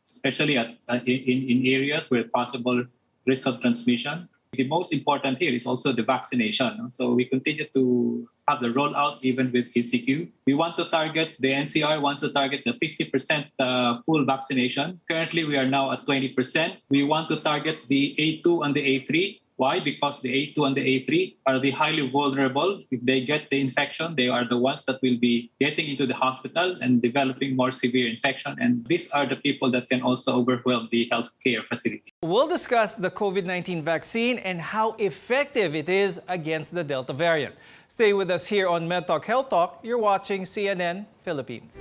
especially in areas where possible risk of transmission. The most important here is also the vaccination. So we continue to have the rollout even with ECQ. We want to target, the NCR wants to target the 50% full vaccination. Currently, we are now at 20%. We want to target the A2 and the A3. Why? Because the A2 and the A3 are the highly vulnerable. If they get the infection, they are the ones that will be getting into the hospital and developing more severe infection. And these are the people that can also overwhelm the healthcare facility. We'll discuss the COVID-19 vaccine and how effective it is against the Delta variant. Stay with us here on MedTalk Health Talk. You're watching CNN Philippines.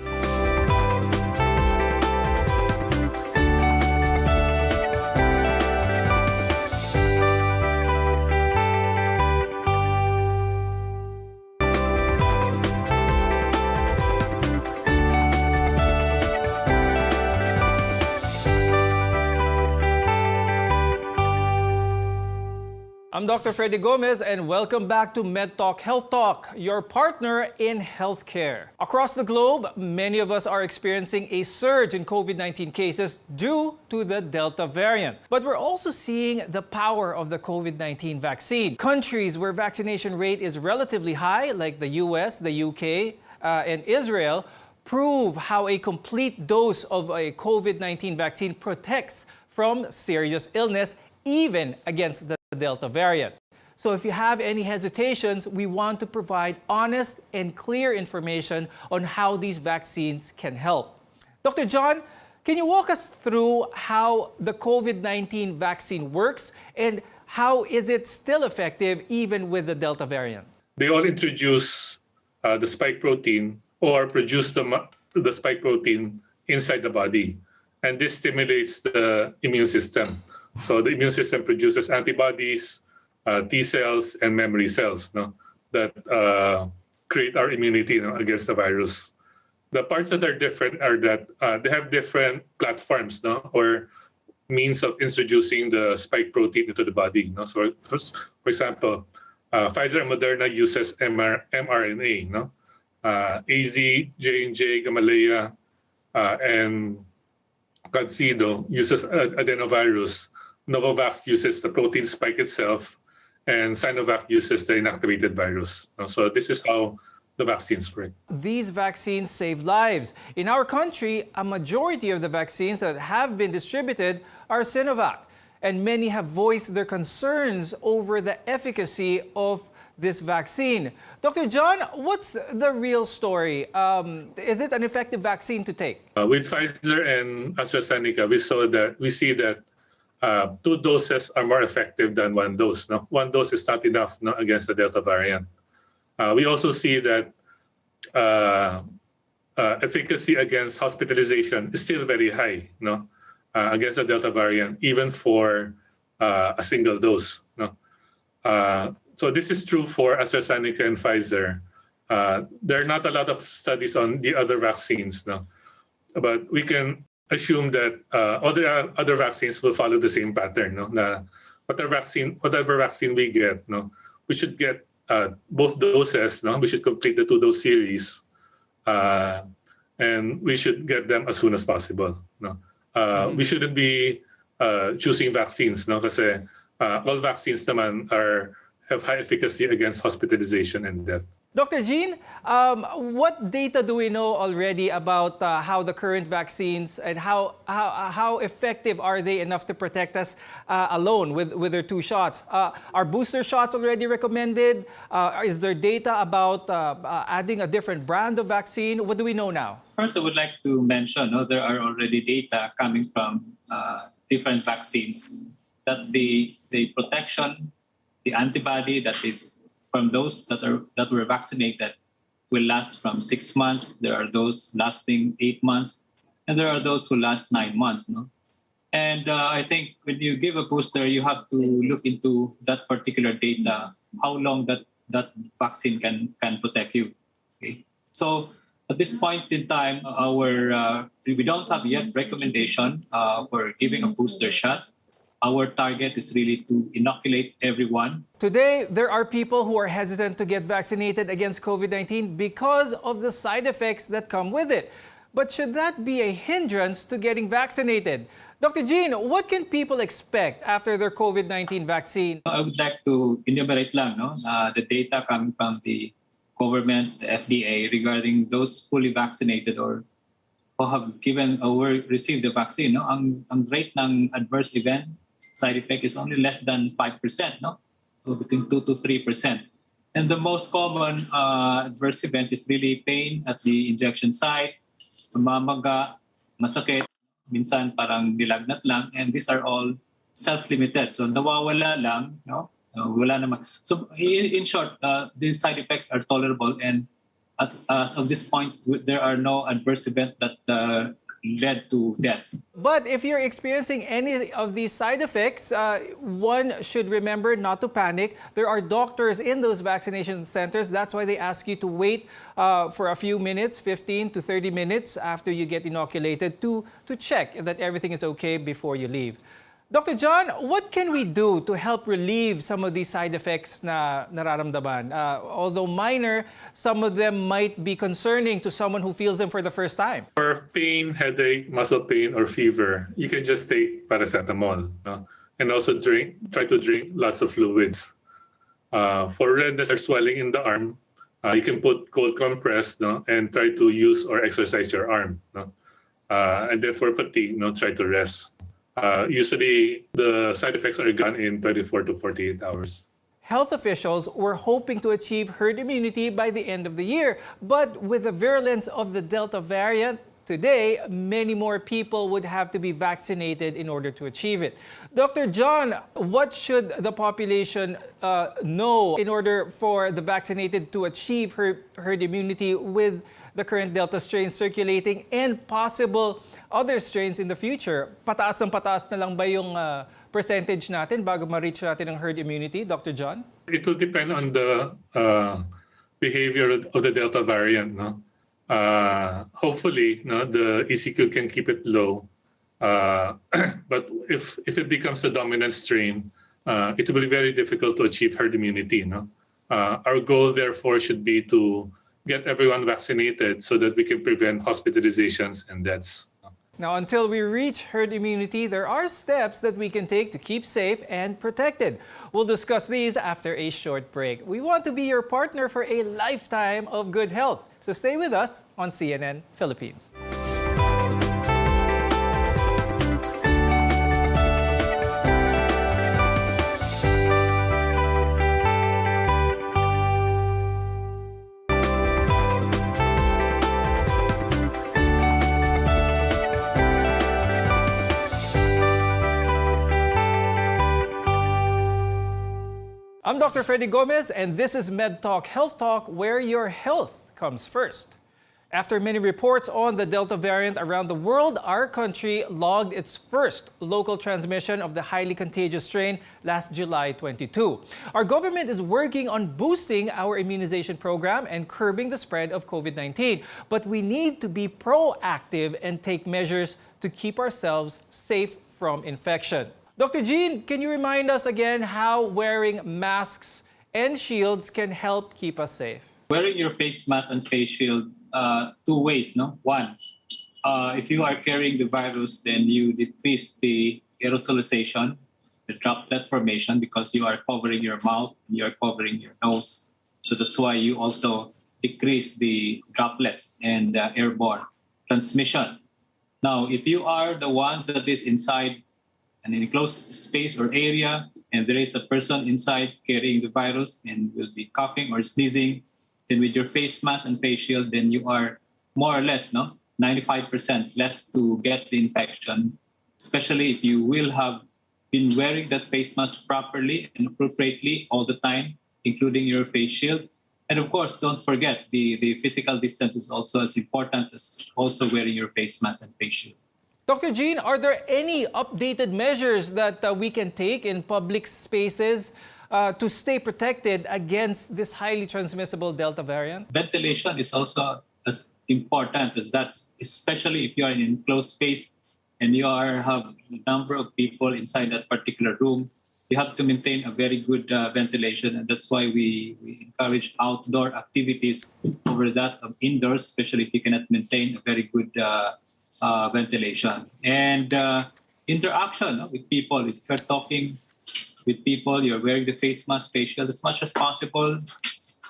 I'm Dr. Freddy Gomez, and welcome back to MedTalk Health Talk, your partner in healthcare. Across the globe, many of us are experiencing a surge in COVID-19 cases due to the Delta variant. But we're also seeing the power of the COVID-19 vaccine. Countries where vaccination rate is relatively high, like the US, the UK, and Israel, prove how a complete dose of a COVID-19 vaccine protects from serious illness, even against the Delta variant. So if you have any hesitations, we want to provide honest and clear information on how these vaccines can help. Dr. John, can you walk us through how the COVID-19 vaccine works and how is it still effective even with the Delta variant? They all introduce the spike protein or produce the spike protein inside the body. And this stimulates the immune system. So the immune system produces antibodies, T cells, and memory cells that create our immunity against the virus. The parts that are different are that they have different platforms or means of introducing the spike protein into the body. So for example, Pfizer and Moderna uses mRNA. AZ, J&J, Gamaleya, and CanSino uses adenovirus. Novavax uses the protein spike itself, and Sinovac uses the inactivated virus. So this is how the vaccines work. These vaccines save lives. In our country, a majority of the vaccines that have been distributed are Sinovac, and many have voiced their concerns over the efficacy of this vaccine. Dr. John, what's the real story? Is it an effective vaccine to take? With Pfizer and AstraZeneca, we see that 2 doses are more effective than 1 dose. No? 1 dose is not enough against the Delta variant. We also see that efficacy against hospitalization is still very high against the Delta variant, even for a single dose. So this is true for AstraZeneca and Pfizer. There are not a lot of studies on the other vaccines, but we can assume that other vaccines will follow the same pattern. Whatever vaccine we get, we should get both doses. We should complete the 2-dose series, and we should get them as soon as possible. We shouldn't be choosing vaccines, kasi all vaccines naman have high efficacy against hospitalization and death. Dr. Jean, what data do we know already about how the current vaccines and how effective are they enough to protect us alone with their 2 shots? Are booster shots already recommended? Is there data about adding a different brand of vaccine? What do we know now? First, I would like to mention there are already data coming from different vaccines that the protection, the antibody that is from those that were vaccinated will last from 6 months. There are those lasting 8 months, and there are those who last 9 months. And I think when you give a booster, you have to look into that particular data, how long that vaccine can protect you. Okay? So at this point in time, we don't have yet recommendation for giving a booster shot. Our target is really to inoculate everyone. Today, there are people who are hesitant to get vaccinated against COVID-19 because of the side effects that come with it. But should that be a hindrance to getting vaccinated? Dr. Jean, what can people expect after their COVID-19 vaccine? I would like to enumerate the data coming from the government, the FDA, regarding those fully vaccinated or who have given or received the vaccine. Ang rate ng adverse event side effect is only less than 5%, so between 2 to 3%. And the most common adverse event is really pain at the injection site, mamaga, masakit, minsan parang nilagnat lang, and these are all self-limited. So nawawala lang, wala naman. So in short, these side effects are tolerable, and as of this point, there are no adverse events that led to death. But if you're experiencing any of these side effects, one should remember not to panic. There are doctors in those vaccination centers. That's why they ask you to wait for a few minutes, 15 to 30 minutes after you get inoculated to check that everything is okay before you leave. Dr. John, what can we do to help relieve some of these side effects na nararamdaman? Although minor, some of them might be concerning to someone who feels them for the first time. For pain, headache, muscle pain, or fever, you can just take paracetamol. And also try to drink lots of fluids. For redness or swelling in the arm, you can put cold compress and try to use or exercise your arm. And then for fatigue, try to rest. Usually, the side effects are gone in 24 to 48 hours. Health officials were hoping to achieve herd immunity by the end of the year. But with the virulence of the Delta variant, today, many more people would have to be vaccinated in order to achieve it. Dr. John, what should the population know in order for the vaccinated to achieve herd immunity with the current Delta strain circulating and possible other strains in the future? Pataas na lang ba yung percentage natin bago ma-reach natin ang herd immunity, Dr. John? It will depend on the behavior of the Delta variant. Hopefully, the ECQ can keep it low. But if it becomes the dominant strain, it will be very difficult to achieve herd immunity. Our goal, therefore, should be to get everyone vaccinated so that we can prevent hospitalizations and deaths. Now, until we reach herd immunity, there are steps that we can take to keep safe and protected. We'll discuss these after a short break. We want to be your partner for a lifetime of good health. So stay with us on CNN Philippines. I'm Dr. Freddy Gomez, and this is Med Talk Health Talk, where your health comes first. After many reports on the Delta variant around the world, our country logged its first local transmission of the highly contagious strain last July 22. Our government is working on boosting our immunization program and curbing the spread of COVID-19. But we need to be proactive and take measures to keep ourselves safe from infection. Dr. Jean, can you remind us again how wearing masks and shields can help keep us safe? Wearing your face mask and face shield, two ways, no? One, if you are carrying the virus, then you decrease the aerosolization, the droplet formation, because you are covering your mouth, you are covering your nose. So that's why you also decrease the droplets and airborne transmission. Now, if you are the ones that is inside an enclosed space or area, and there is a person inside carrying the virus and will be coughing or sneezing, then with your face mask and face shield, then you are more or less, 95% less to get the infection, especially if you will have been wearing that face mask properly and appropriately all the time, including your face shield. And of course, don't forget, the physical distance is also as important as also wearing your face mask and face shield. Dr. Jean, are there any updated measures that we can take in public spaces to stay protected against this highly transmissible Delta variant? Ventilation is also as important as that, especially if you are in an enclosed space and you have a number of people inside that particular room. You have to maintain a very good ventilation, and that's why we encourage outdoor activities over that of indoors, especially if you cannot maintain a very good ventilation. And interaction with people. If you're talking with people, you're wearing the face mask, face shield as much as possible.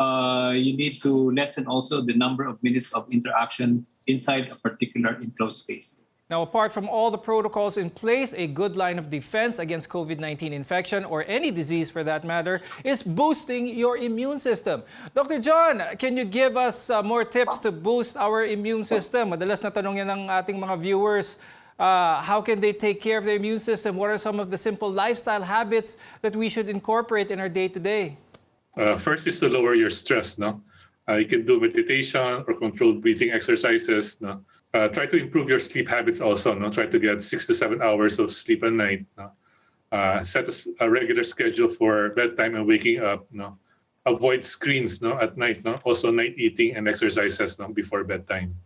You need to lessen also the number of minutes of interaction inside a particular enclosed space. Now, apart from all the protocols in place, a good line of defense against COVID-19 infection, or any disease for that matter, is boosting your immune system. Dr. John, can you give us more tips to boost our immune system? Madalas na tanong yan ng ating mga viewers. How can they take care of their immune system? What are some of the simple lifestyle habits that we should incorporate in our day-to-day? First is to lower your stress. You can do meditation or controlled breathing exercises. Try to improve your sleep habits also. Try to get 6 to 7 hours of sleep a night. Set a regular schedule for bedtime and waking up. Avoid screens at night. Also night eating and exercises before bedtime.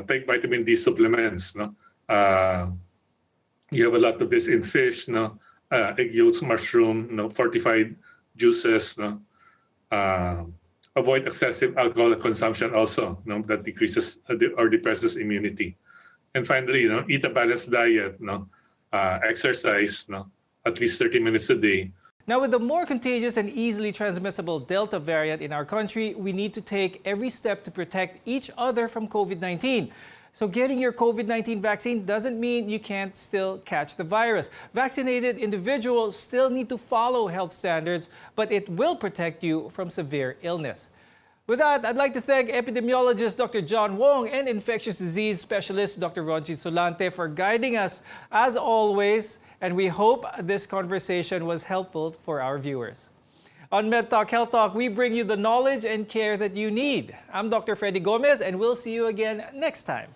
Take vitamin D supplements. You have a lot of this in fish, egg yolks, mushroom, fortified juices. Avoid excessive alcohol consumption also, that decreases or depresses immunity. And finally, eat a balanced diet, exercise, at least 30 minutes a day. Now, with the more contagious and easily transmissible Delta variant in our country, we need to take every step to protect each other from COVID-19. So getting your COVID-19 vaccine doesn't mean you can't still catch the virus. Vaccinated individuals still need to follow health standards, but it will protect you from severe illness. With that, I'd like to thank epidemiologist Dr. John Wong and infectious disease specialist Dr. Ronchi Solante for guiding us as always, and we hope this conversation was helpful for our viewers. On Med Talk Health Talk, we bring you the knowledge and care that you need. I'm Dr. Freddy Gomez, and we'll see you again next time.